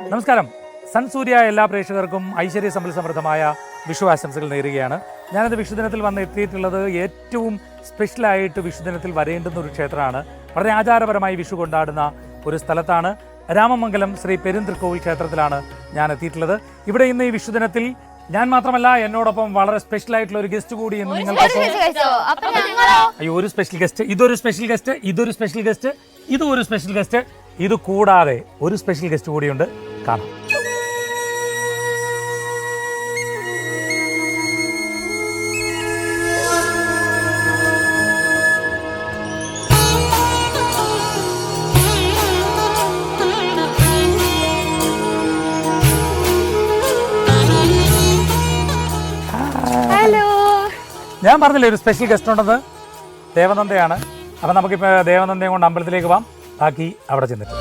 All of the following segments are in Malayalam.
നമസ്കാരം. സൺസൂര്യ എല്ലാ പ്രേക്ഷകർക്കും ഐശ്വര്യ സമ്പൽ സമൃദ്ധമായ വിഷു ആശംസകൾ നേരുകയാണ്. ഞാനത് വിഷുദിനത്തിൽ വന്ന് എത്തിയിട്ടുള്ളത് ഏറ്റവും സ്പെഷ്യലായിട്ട് വിഷുദിനത്തിൽ വരേണ്ടുന്ന ഒരു ക്ഷേത്രമാണ്. വളരെ ആചാരപരമായി വിഷു കൊണ്ടാടുന്ന ഒരു സ്ഥലത്താണ്. രാമമംഗലം ശ്രീ പെരുന്തൃക്കോവിൽ ക്ഷേത്രത്തിലാണ് ഞാൻ എത്തിയിട്ടുള്ളത്. ഇവിടെ ഇന്ന് ഈ വിഷുദിനത്തിൽ ഞാൻ മാത്രമല്ല, എന്നോടൊപ്പം വളരെ സ്പെഷ്യൽ ആയിട്ടുള്ള ഒരു ഗസ്റ്റ് കൂടി ഇന്ന് നിങ്ങൾക്കൊപ്പം. അയ്യോ, ഒരു സ്പെഷ്യൽ ഗസ്റ്റ്, ഇതൊരു സ്പെഷ്യൽ ഗസ്റ്റ്, ഇതൊരു സ്പെഷ്യൽ ഗസ്റ്റ്, ഇതും ഒരു സ്പെഷ്യൽ ഗസ്റ്റ്, ഇത് കൂടാതെ ഒരു സ്പെഷ്യൽ ഗസ്റ്റ് കൂടിയുണ്ട്. കാണാം. ഞാൻ പറഞ്ഞില്ലേ ഒരു സ്പെഷ്യൽ ഗസ്റ്റ് ഉണ്ടെന്ന്. ദേവനന്ദയാണ്. അപ്പം നമുക്കിപ്പോൾ ദേവനന്ദയും കൊണ്ട് അമ്പലത്തിലേക്ക് പോകാം. ബാക്കി അവിടെ ചെന്നിട്ട്.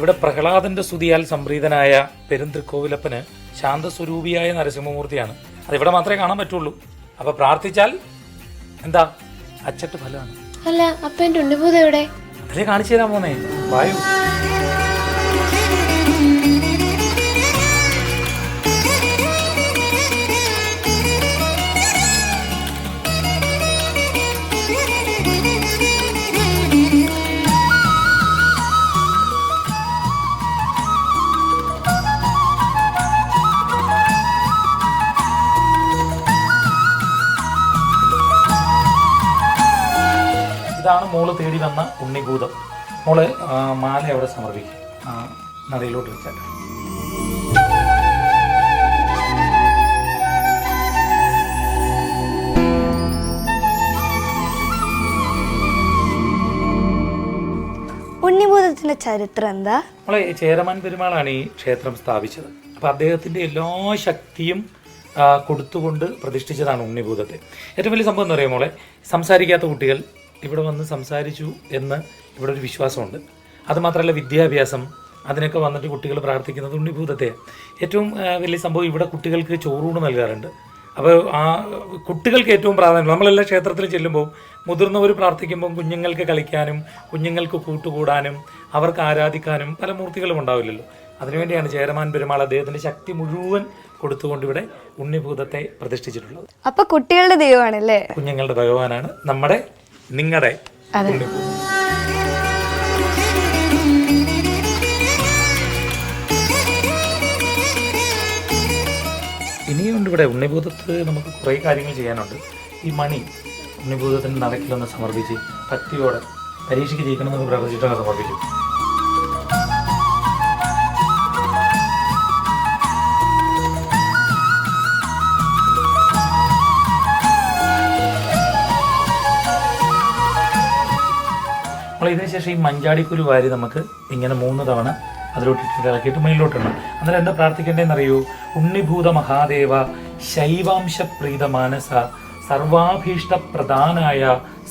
ഇവിടെ പ്രഹ്ലാദന്റെ സ്തുതിയാൽ സംപ്രീതനായ പെരുന്തൃക്കോവിലപ്പന് ശാന്തസ്വരൂപിയായ നരസിംഹമൂർത്തിയാണ്. അതിവിടെ മാത്രമേ കാണാൻ പറ്റുള്ളൂ. അപ്പൊ പ്രാർത്ഥിച്ചാൽ എന്താ അച്ചട്ട് ഫലമാണ്. അല്ല, അപ്പൊ എന്റെ ഉണ്ണിഭൂതം എവിടെ? അതിലേ കാണിച്ചു തരാൻ പോന്നേ. വായു. ഇതാണ് മോള് തേടി വന്ന ഉണ്ണിഭൂതം. മോള് മാല അവിടെ സമർപ്പിക്കും. നടയിലോട്ട് വെച്ചാൽ ഉണ്ണിഭൂതത്തിന്റെ ചരിത്രം എന്താ? നമ്മളെ ചേരമാൻ പെരുമാളാണ് ഈ ക്ഷേത്രം സ്ഥാപിച്ചത്. അപ്പൊ അദ്ദേഹത്തിന്റെ എല്ലാ ശക്തിയും കൊടുത്തുകൊണ്ട് പ്രതിഷ്ഠിച്ചതാണ് ഉണ്ണിഭൂതത്തെ. ഏറ്റവും വലിയ സംഭവം എന്ന് പറയുമ്പോൾ മോളെ, സംസാരിക്കാത്ത കുട്ടികൾ ഇവിടെ വന്ന് സംസാരിച്ചു എന്ന് ഇവിടെ ഒരു വിശ്വാസമുണ്ട്. അതുമാത്രമല്ല, വിദ്യാഭ്യാസം, അതിനൊക്കെ വന്നിട്ട് കുട്ടികൾ പ്രാർത്ഥിക്കുന്നത് ഉണ്ണിഭൂതത്തെ. ഏറ്റവും വലിയ സംഭവം, ഇവിടെ കുട്ടികൾക്ക് ചോറൂണ് നൽകാറുണ്ട്. അപ്പോൾ ആ കുട്ടികൾക്ക് ഏറ്റവും പ്രാധാന്യം. നമ്മളെല്ലാ ക്ഷേത്രത്തിൽ ചെല്ലുമ്പോൾ മുതിർന്നവർ പ്രാർത്ഥിക്കുമ്പോൾ കുഞ്ഞുങ്ങൾക്ക് കളിക്കാനും കുഞ്ഞുങ്ങൾക്ക് കൂട്ടുകൂടാനും അവർക്ക് ആരാധിക്കാനും പല മൂർത്തികളും ഉണ്ടാവില്ലല്ലോ. അതിനുവേണ്ടിയാണ് ചേരമാൻ പെരുമാൾ അദ്ദേഹത്തിൻ്റെ ശക്തി മുഴുവൻ കൊടുത്തുകൊണ്ട് ഇവിടെ ഉണ്ണിഭൂതത്തെ പ്രതിഷ്ഠിച്ചിട്ടുള്ളത്. അപ്പൊ കുട്ടികളുടെ ദൈവമാണല്ലേ? കുഞ്ഞുങ്ങളുടെ ഭഗവാനാണ് നമ്മുടെ നിങ്ങളുടെ ഉണ്ണിഭൂതം. ഇനിയുണ്ട് ഇവിടെ ഉണ്ണിഭൂതത്ത് നമുക്ക് കുറേ കാര്യങ്ങൾ ചെയ്യാനുണ്ട്. ഈ മണി ഉണ്ണിഭൂതത്തിൻ്റെ നടക്കിലൊന്ന് സമർപ്പിച്ച് ഭക്തിയോടെ പരീക്ഷയ്ക്ക് ജയിക്കണമെന്നൊക്കെ പ്രാർത്ഥിച്ചിട്ടൊക്കെ സമർപ്പിച്ചു. ഇതിനുശേഷം ഈ മഞ്ചാടിക്കുരു വാരി നമുക്ക് ഇങ്ങനെ 3 തവണ അതിലോട്ടിട്ട് ഇളക്കിയിട്ട് മേലിലോട്ടിടണം. അന്നേരം എന്താ പ്രാർത്ഥിക്കേണ്ടതെന്ന് അറിയൂ? ഉണ്ണിഭൂത മഹാദേവ ശൈവാംശപ്രീത മാനസ സർവാഭീഷ്ടപ്രധാനായ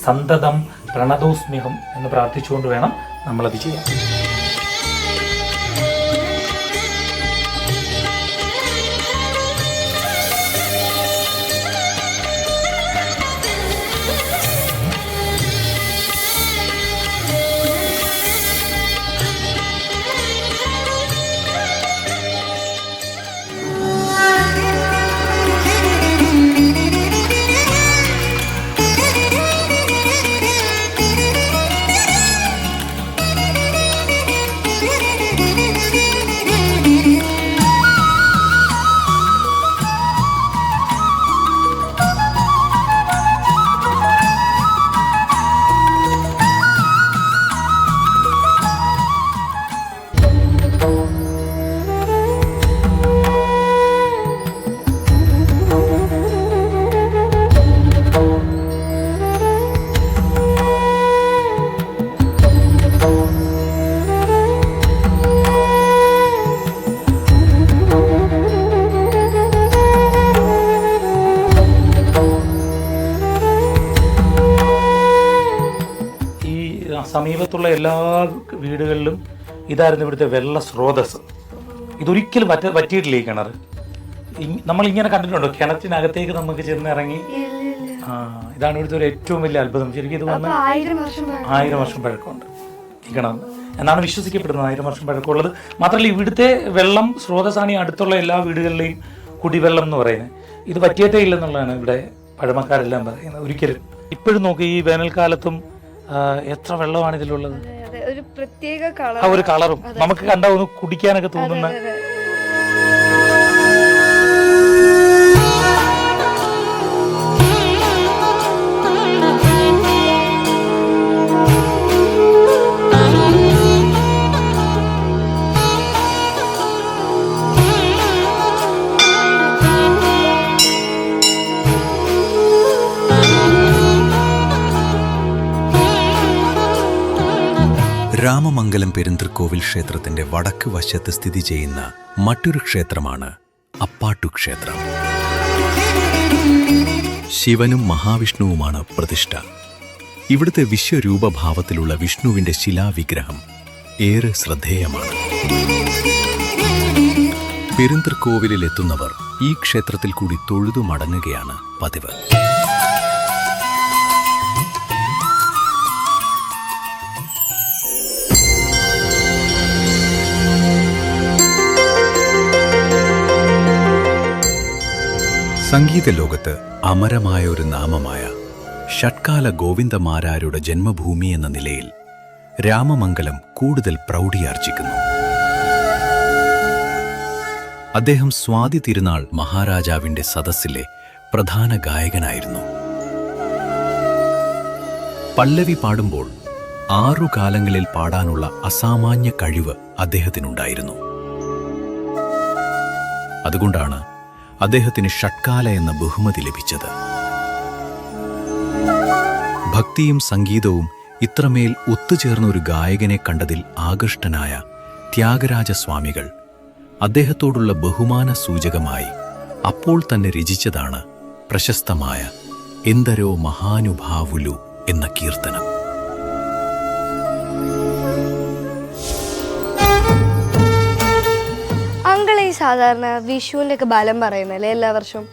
സന്തതം പ്രണതോസ്മ്യഹം എന്ന് പ്രാർത്ഥിച്ചുകൊണ്ട് വേണം നമ്മളത് ചെയ്യാൻ. സമീപത്തുള്ള എല്ലാ വീടുകളിലും ഇതായിരുന്നു ഇവിടുത്തെ വെള്ള സ്രോതസ്. ഇതൊരിക്കലും പറ്റിയിട്ടില്ല ഈ കിണർ. നമ്മളിങ്ങനെ കണ്ടിട്ടുണ്ടോ കിണറ്റിനകത്തേക്ക് നമുക്ക് ചെന്നിറങ്ങി? ഇതാണ് ഇവിടുത്തെ ഒരു ഏറ്റവും വലിയ അത്ഭുതം. ശരിക്കും ഇത് വന്ന് 1000 വർഷം പഴക്കമുണ്ട് ഈ കിണർ എന്നാണ് വിശ്വസിക്കപ്പെടുന്നത്. 1000 വർഷം പഴക്കമുള്ളത് മാത്രമല്ല, ഇവിടുത്തെ വെള്ളം സ്രോതസ്സാണ് ഈ അടുത്തുള്ള എല്ലാ വീടുകളിലെയും കുടിവെള്ളം എന്ന് പറയുന്നത്. ഇത് പറ്റിയിട്ടേ ഇല്ലെന്നുള്ളതാണ് ഇവിടെ പഴമക്കാരെല്ലാം പറയുന്നത്. ഒരിക്കലും ഇപ്പോഴും നോക്കി ഈ വേനൽക്കാലത്തും എത്ര വെള്ളമാണ് ഇതിലുള്ളത്. ഒരു കളറും നമുക്ക് കണ്ടാ ഒന്ന് കുടിക്കാനൊക്കെ തോന്നുന്ന. രാമമംഗലം പെരുന്തൃക്കോവിൽ ക്ഷേത്രത്തിന്റെ വടക്ക് വശത്ത് സ്ഥിതി ചെയ്യുന്ന മറ്റൊരു ക്ഷേത്രമാണ് അപ്പാട്ടു ക്ഷേത്രം. ശിവനും മഹാവിഷ്ണുവുമാണ് പ്രതിഷ്ഠ. ഇവിടുത്തെ വിശ്വരൂപഭാവത്തിലുള്ള വിഷ്ണുവിന്റെ ശിലാവിഗ്രഹം ഏറെ ശ്രദ്ധേയമാണ്. പെരുന്തൃക്കോവിലെത്തുന്നവർ ഈ ക്ഷേത്രത്തിൽ കൂടി തൊഴുതു മടങ്ങുകയാണ് പതിവ്. സംഗീത ലോകത്ത് അമരമായ ഒരു നാമമായ ഷഡ്കാല ഗോവിന്ദമാരാരുടെ ജന്മഭൂമി എന്ന നിലയിൽ രാമമംഗലം കൂടുതൽ പ്രൗഢിയാർജിക്കുന്നു. അദ്ദേഹം സ്വാതി തിരുനാൾ മഹാരാജാവിന്റെ സദസ്സിലെ പ്രധാന ഗായകനായിരുന്നു. പല്ലവി പാടുമ്പോൾ 6 കാലങ്ങളിൽ പാടാനുള്ള അസാമാന്യ കഴിവ് അദ്ദേഹത്തിനുണ്ടായിരുന്നു. അതുകൊണ്ടാണ് അദ്ദേഹത്തിന് ഷഡ്കാല എന്ന ബഹുമതി ലഭിച്ചത്. ഭക്തിയും സംഗീതവും ഇത്രമേൽ ഒത്തുചേർന്ന ഒരു ഗായകനെ കണ്ടതിൽ ആകൃഷ്ടനായ ത്യാഗരാജസ്വാമികൾ അദ്ദേഹത്തോടുള്ള ബഹുമാന സൂചകമായി അപ്പോൾ തന്നെ രചിച്ചതാണ് പ്രശസ്തമായ എന്തരോ മഹാനുഭാവുലു എന്ന കീർത്തനം. സാധാരണ വിഷുവിന്റെ ഒക്കെ ബലം പറയുന്നല്ലേ എല്ലാ വർഷവും.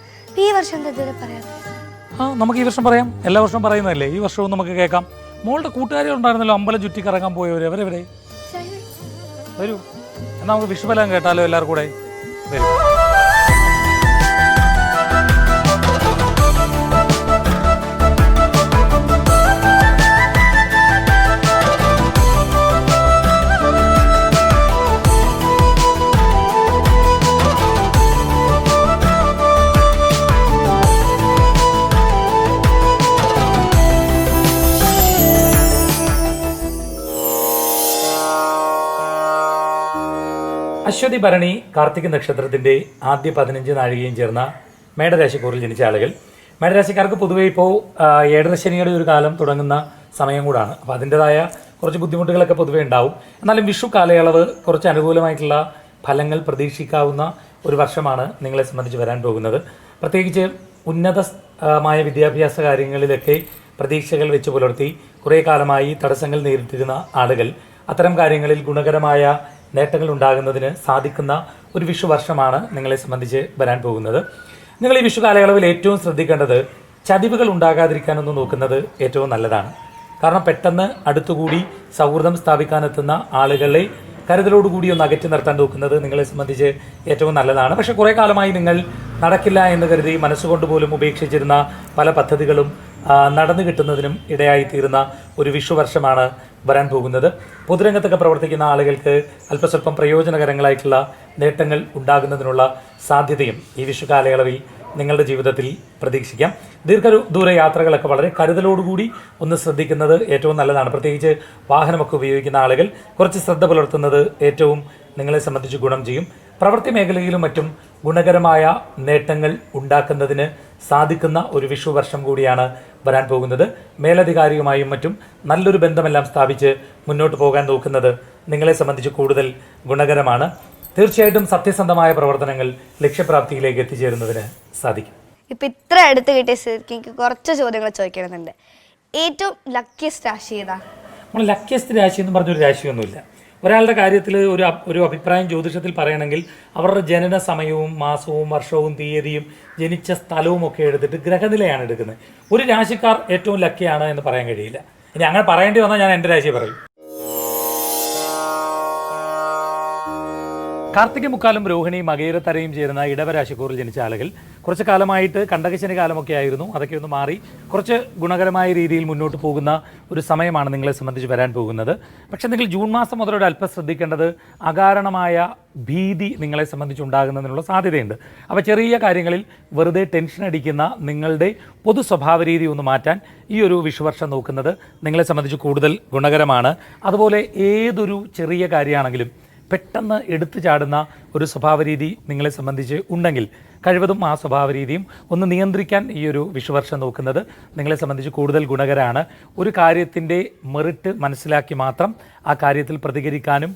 ഈ വർഷം എന്താ പറയാം? നമുക്ക് ഈ വർഷം പറയാം. എല്ലാ വർഷവും പറയുന്നതല്ലേ, ഈ വർഷവും നമുക്ക് കേൾക്കാം. മോളുടെ കൂട്ടുകാരികൾ ഉണ്ടായിരുന്നല്ലോ അമ്പലം ചുറ്റി കറങ്ങാൻ പോയവര്, അവരെവിടെ? വരൂ, എന്നാ നമുക്ക് വിഷുബലം കേട്ടാലോ എല്ലാവർക്കും കൂടെ. വരൂ. അശ്വതി ഭരണി കാർത്തിക നക്ഷത്രത്തിന്റെ ആദ്യ 15 നാഴികയും ചേർന്ന മേടരാശിക്കൂറിൽ ജനിച്ച ആളുകൾ. മേടരാശിക്കാർക്ക് പൊതുവെ ഇപ്പോൾ ഏഴരശനിയുടെ ഒരു കാലം തുടങ്ങുന്ന സമയം കൂടാണ്. അപ്പോൾ അതിൻ്റെതായ കുറച്ച് ബുദ്ധിമുട്ടുകളൊക്കെ പൊതുവെ ഉണ്ടാവും. എന്നാലും വിഷു കാലയളവ് കുറച്ച് അനുകൂലമായിട്ടുള്ള ഫലങ്ങൾ പ്രതീക്ഷിക്കാവുന്ന ഒരു വർഷമാണ് നിങ്ങളെ സംബന്ധിച്ച് വരാൻ പോകുന്നത്. പ്രത്യേകിച്ച് ഉന്നതമായ വിദ്യാഭ്യാസ കാര്യങ്ങളിലൊക്കെ പ്രതീക്ഷകൾ വെച്ച് പുലർത്തി കുറേ കാലമായി തടസ്സങ്ങൾ നേരിട്ടിരുന്ന ആളുകൾ അത്തരം കാര്യങ്ങളിൽ ഗുണകരമായ നേട്ടങ്ങൾ ഉണ്ടാകുന്നതിന് സാധിക്കുന്ന ഒരു വിഷു വർഷമാണ് നിങ്ങളെ സംബന്ധിച്ച് വരാൻ പോകുന്നത്. നിങ്ങൾ ഈ വിഷു കാലയളവിൽ ഏറ്റവും ശ്രദ്ധിക്കേണ്ടത് ചതിവുകൾ ഉണ്ടാകാതിരിക്കാനൊന്ന് നോക്കുന്നത് ഏറ്റവും നല്ലതാണ്. കാരണം പെട്ടെന്ന് അടുത്തുകൂടി സൗഹൃദം സ്ഥാപിക്കാനെത്തുന്ന ആളുകളെ കരുതലോടുകൂടി ഒന്ന് അകറ്റി നിർത്താൻ നോക്കുന്നത് നിങ്ങളെ സംബന്ധിച്ച് ഏറ്റവും നല്ലതാണ്. പക്ഷേ കുറേ കാലമായി നിങ്ങൾ നടക്കില്ല എന്ന് കരുതി മനസ്സുകൊണ്ട് പോലും ഉപേക്ഷിച്ചിരുന്ന പല പദ്ധതികളും നടന്നു കിട്ടുന്നതിനും ഇടയായിത്തീരുന്ന ഒരു വിഷു വർഷമാണ് വരാൻ പോകുന്നത്. പൊതുരംഗത്തൊക്കെ പ്രവർത്തിക്കുന്ന ആളുകൾക്ക് അല്പസ്വല്പം പ്രയോജനകരങ്ങളായിട്ടുള്ള നേട്ടങ്ങൾ ഉണ്ടാകുന്നതിനുള്ള സാധ്യതയും ഈ വിഷു കാലയളവിൽ നിങ്ങളുടെ ജീവിതത്തിൽ പ്രതീക്ഷിക്കാം. ദീർഘദൂര യാത്രകളൊക്കെ വളരെ കരുതലോടുകൂടി ഒന്ന് ശ്രദ്ധിക്കുന്നത് ഏറ്റവും നല്ലതാണ്. പ്രത്യേകിച്ച് വാഹനമൊക്കെ ഉപയോഗിക്കുന്ന ആളുകൾ കുറച്ച് ശ്രദ്ധ പുലർത്തുന്നത് ഏറ്റവും നിങ്ങളെ സംബന്ധിച്ച് ഗുണം ചെയ്യും. പ്രവൃത്തി മേഖലയിലും മറ്റും ഗുണകരമായ നേട്ടങ്ങൾ ഉണ്ടാക്കുന്നതിന് സാധിക്കുന്ന ഒരു വിഷു വർഷം കൂടിയാണ് വരാൻ പോകുന്നത്. മേലധികാരിയുമായും മറ്റും നല്ലൊരു ബന്ധമെല്ലാം സ്ഥാപിച്ച് മുന്നോട്ട് പോകാൻ നോക്കുന്നത് നിങ്ങളെ സംബന്ധിച്ച് കൂടുതൽ ഗുണകരമാണ്. തീർച്ചയായിട്ടും സത്യസന്ധമായ പ്രവർത്തനങ്ങൾ ലക്ഷ്യപ്രാപ്തിയിലേക്ക് എത്തിച്ചേരുന്നതിന് സാധിക്കും. ഇപ്പം ഇത്ര അടുത്ത് കിട്ടിയ സ്ഥിതിക്ക് എനിക്ക് കുറച്ച് ചോദ്യങ്ങൾ ചോദിക്കണമെന്നുണ്ട്. ഏറ്റവും ലക്കിയസ്റ്റ് രാശി ഏതാ? നമ്മൾ ലക്കിയസ്റ്റ് രാശി എന്ന് പറഞ്ഞൊരു രാശിയൊന്നുമില്ല. ഒരാളുടെ കാര്യത്തിൽ ഒരു അഭിപ്രായം ജ്യോതിഷത്തിൽ പറയണമെങ്കിൽ അവരുടെ ജനന സമയവും മാസവും വർഷവും തീയതിയും ജനിച്ച സ്ഥലവും ഒക്കെ എടുത്തിട്ട് ഗ്രഹനിലയാണ് എടുക്കുന്നത്. ഒരു രാശിക്കാർ ഏറ്റവും ലക്കിയാണ് എന്ന് പറയാൻ കഴിയില്ല. ഇനി അങ്ങനെ പറയേണ്ടി വന്നാൽ ഞാൻ എൻ്റെ രാശി പറയും. കാർത്തിക മുക്കാലും രോഹിണി മകയിരത്തരയും ചേരുന്ന ഇടവരാശിക്കൂറിൽ ജനിച്ച ആളുകൾ കുറച്ച് കാലമായിട്ട് കണ്ടകശനി കാലമൊക്കെ ആയിരുന്നു. അതൊക്കെ ഒന്ന് മാറി കുറച്ച് ഗുണകരമായ രീതിയിൽ മുന്നോട്ട് പോകുന്ന ഒരു സമയമാണ് നിങ്ങളെ സംബന്ധിച്ച് വരാൻ പോകുന്നത്. പക്ഷേ നിങ്ങൾ ജൂൺ മാസം മുതലൊരു അല്പം ശ്രദ്ധിക്കേണ്ടത് അകാരണമായ ഭീതി നിങ്ങളെ സംബന്ധിച്ചുണ്ടാകുന്നതിനുള്ള സാധ്യതയുണ്ട്. അപ്പോൾ ചെറിയ കാര്യങ്ങളിൽ വെറുതെ ടെൻഷൻ അടിക്കുന്ന നിങ്ങളുടെ പൊതു സ്വഭാവ രീതി ഒന്ന് മാറ്റാൻ ഈ ഒരു വിഷുവർഷം നോക്കുന്നത് നിങ്ങളെ സംബന്ധിച്ച് കൂടുതൽ ഗുണകരമാണ്. അതുപോലെ ഏതൊരു ചെറിയ കാര്യമാണെങ്കിലും പെട്ടെന്ന് എടുത്തു ചാടുന്ന ഒരു സ്വഭാവരീതി നിങ്ങളെ സംബന്ധിച്ച് ഉണ്ടെങ്കിൽ കഴിവതും ആ സ്വഭാവരീതിയും ഒന്ന് നിയന്ത്രിക്കാൻ ഈ ഒരു വിഷുവർഷം നോക്കുന്നത് നിങ്ങളെ സംബന്ധിച്ച് കൂടുതൽ ഗുണകരമാണ്. ഒരു കാര്യത്തിൻ്റെ മെറിറ്റ് മനസ്സിലാക്കി മാത്രം ആ കാര്യത്തിൽ പ്രതികരിക്കാനും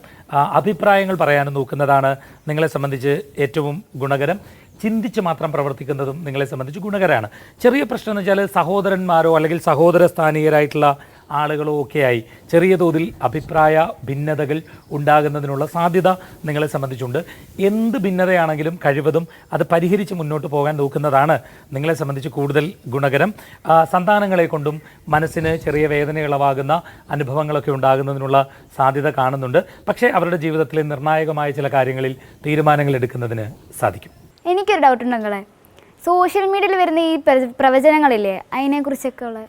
അഭിപ്രായങ്ങൾ പറയാനും നോക്കുന്നതാണ് നിങ്ങളെ സംബന്ധിച്ച് ഏറ്റവും ഗുണകരം. ചിന്തിച്ച് മാത്രം പ്രവർത്തിക്കുന്നതും നിങ്ങളെ സംബന്ധിച്ച് ഗുണകരമാണ്. ചെറിയ പ്രശ്നം എന്ന് വെച്ചാൽ സഹോദരന്മാരോ അല്ലെങ്കിൽ സഹോദര സ്ഥാനീയരായിട്ടുള്ള ആളുകളോ ഒക്കെയായി ചെറിയ തോതിൽ അഭിപ്രായ ഭിന്നതകൾ ഉണ്ടാകുന്നതിനുള്ള സാധ്യത നിങ്ങളെ സംബന്ധിച്ചുണ്ട്. എന്ത് ഭിന്നതയാണെങ്കിലും കഴിവതും അത് പരിഹരിച്ച് മുന്നോട്ട് പോകാൻ നോക്കുന്നതാണ് നിങ്ങളെ സംബന്ധിച്ച് കൂടുതൽ ഗുണകരം. സന്താനങ്ങളെ കൊണ്ടും മനസ്സിന് ചെറിയ വേദനയുളവാകുന്ന അനുഭവങ്ങളൊക്കെ ഉണ്ടാകുന്നതിനുള്ള സാധ്യത കാണുന്നുണ്ട്. പക്ഷേ അവരുടെ ജീവിതത്തിലെ നിർണായകമായ ചില കാര്യങ്ങളിൽ തീരുമാനങ്ങൾ എടുക്കുന്നതിന് സാധിക്കും. എനിക്കൊരു ഡൗട്ട് ഉണ്ടെങ്കിലേ, സോഷ്യൽ മീഡിയയിൽ വരുന്ന ഈ പ്രവചനങ്ങളില്ലേ, അതിനെക്കുറിച്ചൊക്കെ ഉള്ള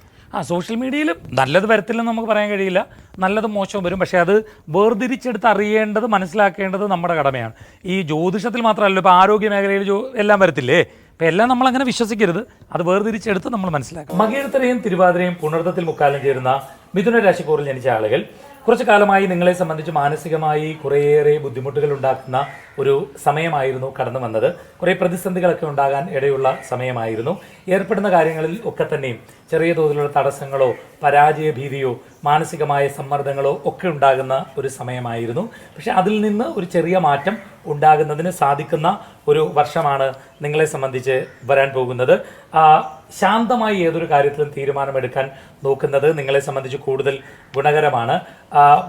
സോഷ്യൽ മീഡിയയിൽ നല്ലത് വരത്തില്ലെന്ന് നമുക്ക് പറയാൻ കഴിയില്ല, നല്ലതും മോശവും വരും. പക്ഷേ അത് വേർതിരിച്ചെടുത്ത് അറിയേണ്ടത് മനസ്സിലാക്കേണ്ടത് നമ്മുടെ കടമയാണ്. ഈ ജ്യോതിഷത്തിൽ മാത്രമല്ല, ഇപ്പോൾ ആരോഗ്യ മേഖലയിൽ എല്ലാം വരത്തില്ലേ, അപ്പോൾ എല്ലാം നമ്മളങ്ങനെ വിശ്വസിക്കരുത്, അത് വേർതിരിച്ചെടുത്ത് നമ്മൾ മനസ്സിലാക്കും. മകയിരത്തരയും തിരുവാതിരയും പുണർദത്തിൽ മുക്കാലും ചേരുന്ന മിഥുന രാശിക്കൂറിൽ ജനിച്ച ആളുകൾ കുറച്ചു കാലമായി നിങ്ങളെ സംബന്ധിച്ച് മാനസികമായി കുറേയേറെ ബുദ്ധിമുട്ടുകൾ ഉണ്ടാക്കുന്ന ഒരു സമയമായിരുന്നു കടന്നു വന്നത്. കുറേ പ്രതിസന്ധികളൊക്കെ ഉണ്ടാകാൻ ഇടയുള്ള സമയമായിരുന്നു. ഏർപ്പെടുന്ന കാര്യങ്ങളിൽ ഒക്കെ തന്നെയും ചെറിയ തോതിലുള്ള തടസ്സങ്ങളോ പരാജയ ഭീതിയോ മാനസികമായ സമ്മർദ്ദങ്ങളോ ഒക്കെ ഉണ്ടാകുന്ന ഒരു സമയമായിരുന്നു. പക്ഷെ അതിൽ നിന്ന് ഒരു ചെറിയ മാറ്റം ഉണ്ടാകുന്നതിന് സാധിക്കുന്ന ഒരു വർഷമാണ് നിങ്ങളെ സംബന്ധിച്ച് വരാൻ പോകുന്നത്. ശാന്തമായി ഏതൊരു കാര്യത്തിലും തീരുമാനമെടുക്കാൻ നോക്കുന്നത് നിങ്ങളെ സംബന്ധിച്ച് കൂടുതൽ ഗുണകരമാണ്.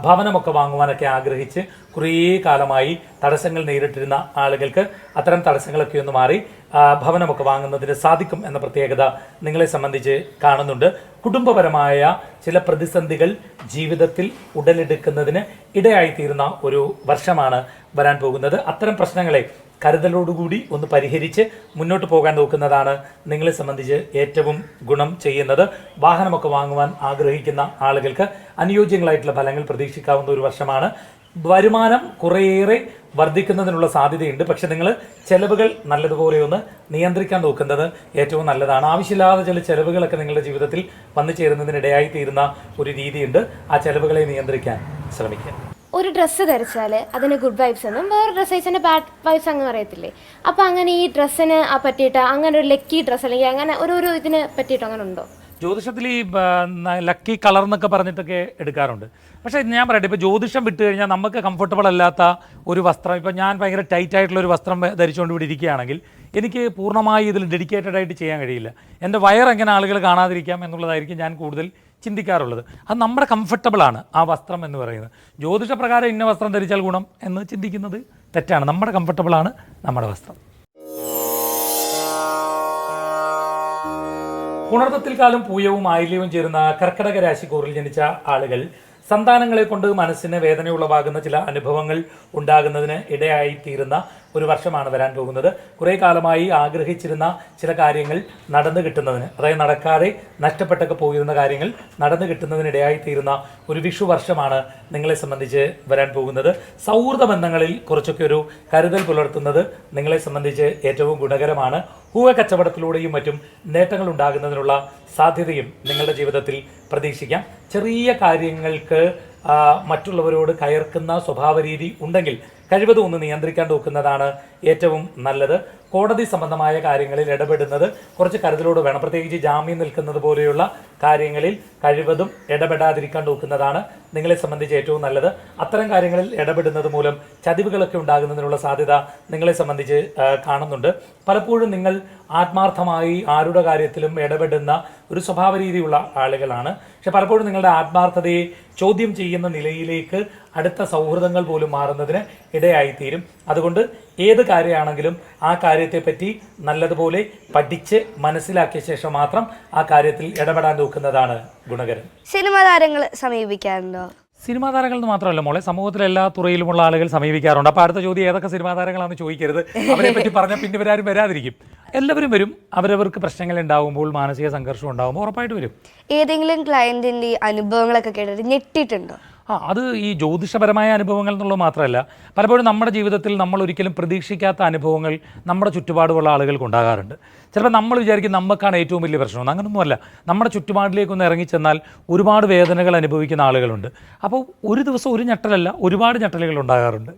ഭവനമൊക്കെ വാങ്ങുവാനൊക്കെ ആഗ്രഹിച്ച് കുറേ കാലമായി തടസ്സങ്ങൾ നേരിട്ടിരുന്ന ആളുകൾക്ക് അത്തരം തടസ്സങ്ങളൊക്കെ ഒന്ന് മാറി ഭവനമൊക്കെ വാങ്ങുന്നതിന് സാധിക്കും എന്ന പ്രത്യേകത നിങ്ങളെ സംബന്ധിച്ച് കാണുന്നുണ്ട്. കുടുംബപരമായ ചില പ്രതിസന്ധികൾ ജീവിതത്തിൽ ഉടലെടുക്കുന്നതിന് ഇടയായിത്തീരുന്ന ഒരു വർഷമാണ് വരാൻ പോകുന്നത്. അത്തരം പ്രശ്നങ്ങളെ കരുതലോടുകൂടി ഒന്ന് പരിഹരിച്ച് മുന്നോട്ട് പോകാൻ നോക്കുന്നതാണ് നിങ്ങളെ സംബന്ധിച്ച് ഏറ്റവും ഗുണം ചെയ്യുന്നത്. വാഹനമൊക്കെ വാങ്ങുവാൻ ആഗ്രഹിക്കുന്ന ആളുകൾക്ക് അനുയോജ്യങ്ങളായിട്ടുള്ള ഫലങ്ങൾ പ്രതീക്ഷിക്കാവുന്ന ഒരു വർഷമാണ്. വരുമാനം കുറേയേറെ വർദ്ധിക്കുന്നതിനുള്ള സാധ്യതയുണ്ട്. പക്ഷെ നിങ്ങൾ ചെലവുകൾ നല്ലതുപോലെ ഒന്ന് നിയന്ത്രിക്കാൻ നോക്കുന്നത് ഏറ്റവും നല്ലതാണ്. ആവശ്യമില്ലാതെ ചില ചെലവുകളൊക്കെ നിങ്ങളുടെ ജീവിതത്തിൽ വന്നു ചേരുന്നതിനിടയായി തീരുന്ന ഒരു രീതിയുണ്ട്. ആ ചെലവുകളെ നിയന്ത്രിക്കാൻ ശ്രമിക്കുക. ഒരു ഡ്രസ്സ് ധരിച്ചാൽ അതിന് ഗുഡ് വൈബ്സ് എന്നും വേറെ ഡ്രസ്സ് അയച്ചതിന് ബാഡ് വൈബ്സ് അങ്ങ് പറയത്തില്ലേ? അപ്പോൾ അങ്ങനെ ഈ ഡ്രസ്സിന് പറ്റിയിട്ട് അങ്ങനെ ഒരു ലക്കി ഡ്രസ്സ് അല്ലെങ്കിൽ അങ്ങനെ ഒരു ഇതിന് പറ്റിയിട്ട് അങ്ങനെ ഉണ്ടോ? ജ്യോതിഷത്തിൽ ഈ ലക്കി കളർ എന്നൊക്കെ പറഞ്ഞിട്ടൊക്കെ എടുക്കാറുണ്ട്. പക്ഷേ ഞാൻ പറയട്ടെ, ഇപ്പോൾ ജ്യോതിഷം വിട്ട് കഴിഞ്ഞാൽ നമുക്ക് കംഫർട്ടബിൾ അല്ലാത്ത ഒരു വസ്ത്രം, ഇപ്പോൾ ഞാൻ ഭയങ്കര ടൈറ്റ് ആയിട്ടുള്ള ഒരു വസ്ത്രം ധരിച്ചുകൊണ്ട് ഇവിടെ ഇരിക്കുകയാണെങ്കിൽ എനിക്ക് പൂർണ്ണമായി ഇതിൽ ഡെഡിക്കേറ്റഡ് ആയിട്ട് ചെയ്യാൻ കഴിയില്ല. എൻ്റെ വയർ എങ്ങനെ ആളുകൾ കാണാതിരിക്കാം എന്നുള്ളതായിരിക്കും ഞാൻ കൂടുതൽ ചിന്തിക്കാറുള്ളത്. അത് നമ്മുടെ കംഫർട്ടബിളാണ് ആ വസ്ത്രം എന്ന് പറയുന്നത്. ജ്യോതിഷപ്രകാരം ഇന്ന വസ്ത്രം ധരിച്ചാൽ ഗുണം എന്ന് ചിന്തിക്കുന്നത് തെറ്റാണ്. നമ്മുടെ കംഫർട്ടബിളാണ് നമ്മുടെ വസ്ത്രം. പുണർദത്തിൽ കാലം പൂയവും ആയില്യവും ചേരുന്ന കർക്കടക രാശിക്കൂറിൽ ജനിച്ച ആളുകൾ സന്താനങ്ങളെ കൊണ്ട് മനസ്സിന് വേദനയുളവാകുന്ന ചില അനുഭവങ്ങൾ ഉണ്ടാകുന്നതിന് ഇടയായിത്തീരുന്ന ഒരു വർഷമാണ് വരാൻ പോകുന്നത്. കുറേ കാലമായി ആഗ്രഹിച്ചിരുന്ന ചില കാര്യങ്ങൾ നടന്നു കിട്ടുന്നതിന്, അതായത് നടക്കാതെ നഷ്ടപ്പെട്ടൊക്കെ പോയിരുന്ന കാര്യങ്ങൾ നടന്നു കിട്ടുന്നതിനിടയായിത്തീരുന്ന ഒരു വിഷു വർഷമാണ് നിങ്ങളെ സംബന്ധിച്ച് വരാൻ പോകുന്നത്. സൗഹൃദ ബന്ധങ്ങളിൽ കുറച്ചൊക്കെ ഒരു കരുതൽ പുലർത്തുന്നത് നിങ്ങളെ സംബന്ധിച്ച് ഏറ്റവും ഗുണകരമാണ്. ഹൂവ കച്ചവടത്തിലൂടെയും മറ്റും നേട്ടങ്ങൾ ഉണ്ടാകുന്നതിനുള്ള സാധ്യതയും നിങ്ങളുടെ ജീവിതത്തിൽ പ്രതീക്ഷിക്കാം. ചെറിയ കാര്യങ്ങൾക്ക് മറ്റുള്ളവരോട് കയർക്കുന്ന സ്വഭാവരീതി ഉണ്ടെങ്കിൽ കഴിവതും ഒന്ന് നിയന്ത്രിക്കാൻ നോക്കുന്നതാണ് ഏറ്റവും നല്ലത്. കോടതി സംബന്ധമായ കാര്യങ്ങളിൽ ഇടപെടുന്നത് കുറച്ച് കരുതലോട് വേണം. പ്രത്യേകിച്ച് ജാമ്യം നിൽക്കുന്നത് പോലെയുള്ള കാര്യങ്ങളിൽ കഴിവതും ഇടപെടാതിരിക്കാൻ നോക്കുന്നതാണ് നിങ്ങളെ സംബന്ധിച്ച് ഏറ്റവും നല്ലത്. അത്തരം കാര്യങ്ങളിൽ ഇടപെടുന്നത് മൂലം ചതിവുകളൊക്കെ ഉണ്ടാകുന്നതിനുള്ള സാധ്യത നിങ്ങളെ സംബന്ധിച്ച് കാണുന്നുണ്ട്. പലപ്പോഴും നിങ്ങൾ ആത്മാർത്ഥമായി ആരുടെ കാര്യത്തിലും ഇടപെടുന്ന ഒരു സ്വഭാവ രീതിയുള്ള ആളുകളാണ്. പക്ഷെ പലപ്പോഴും നിങ്ങളുടെ ആത്മാർത്ഥതയെ ചോദ്യം ചെയ്യുന്ന നിലയിലേക്ക് അടുത്ത സൗഹൃദങ്ങൾ പോലും മാറുന്നതിന് ഇടയായിത്തീരും. അതുകൊണ്ട് ഏത് കാര്യമാണെങ്കിലും ആ കാര്യത്തെപ്പറ്റി നല്ലതുപോലെ പഠിച്ച് മനസ്സിലാക്കിയ ശേഷം മാത്രം ആ കാര്യത്തിൽ ഇടപെടാൻ നോക്കുന്നതാണ് ഗുണകരം. സിനിമാ താരങ്ങൾ സമീപിക്കാറുണ്ടോ? സിനിമാ താരങ്ങൾ എന്ന് മാത്രമല്ല മോളെ, സമൂഹത്തിലെ എല്ലാ തുറയിലുമുള്ള ആളുകൾ സമീപിക്കാറുണ്ട്. അപ്പോൾ അടുത്ത ചോദ്യം ഏതൊക്കെ സിനിമാ താരങ്ങളാണെന്ന് ചോദിക്കരുത്. അവരെ പറ്റി പറഞ്ഞാൽ പിന്നെ ഇവരാരും വരാതിരിക്കും. എല്ലാവരും വരും. അവരവർക്ക് പ്രശ്നങ്ങൾ ഉണ്ടാകുമ്പോൾ, മാനസിക സംഘർഷം ഉണ്ടാകുമ്പോൾ ഉറപ്പായിട്ട് വരും. ഏതെങ്കിലും ക്ലയന്റിന്റെ അനുഭവങ്ങളൊക്കെ കേട്ടിട്ട് ഞെട്ടിട്ടുണ്ടോ? അത് ഈ ജ്യോതിഷപരമായ അനുഭവങ്ങൾ എന്നുള്ളത് മാത്രമല്ല, പലപ്പോഴും നമ്മുടെ ജീവിതത്തിൽ നമ്മൾ ഒരിക്കലും പ്രതീക്ഷിക്കാത്ത അനുഭവങ്ങൾ നമ്മുടെ ചുറ്റുപാടുമുള്ള ആളുകൾക്ക് ഉണ്ടാകാറുണ്ട്. ചിലപ്പോൾ നമ്മൾ വിചാരിക്കും നമുക്കാണ് ഏറ്റവും വലിയ പ്രശ്നമെന്ന്. അങ്ങനൊന്നുമല്ല. നമ്മുടെ ചുറ്റുപാടിലേക്കൊന്ന് ഇറങ്ങിച്ചെന്നാൽ ഒരുപാട് വേദനകൾ അനുഭവിക്കുന്ന ആളുകളുണ്ട്. അപ്പോൾ ഒരു ദിവസം ഒരു ഞെട്ടലല്ല, ഒരുപാട് ഞെട്ടലുകൾ ഉണ്ടാകാറുണ്ട്.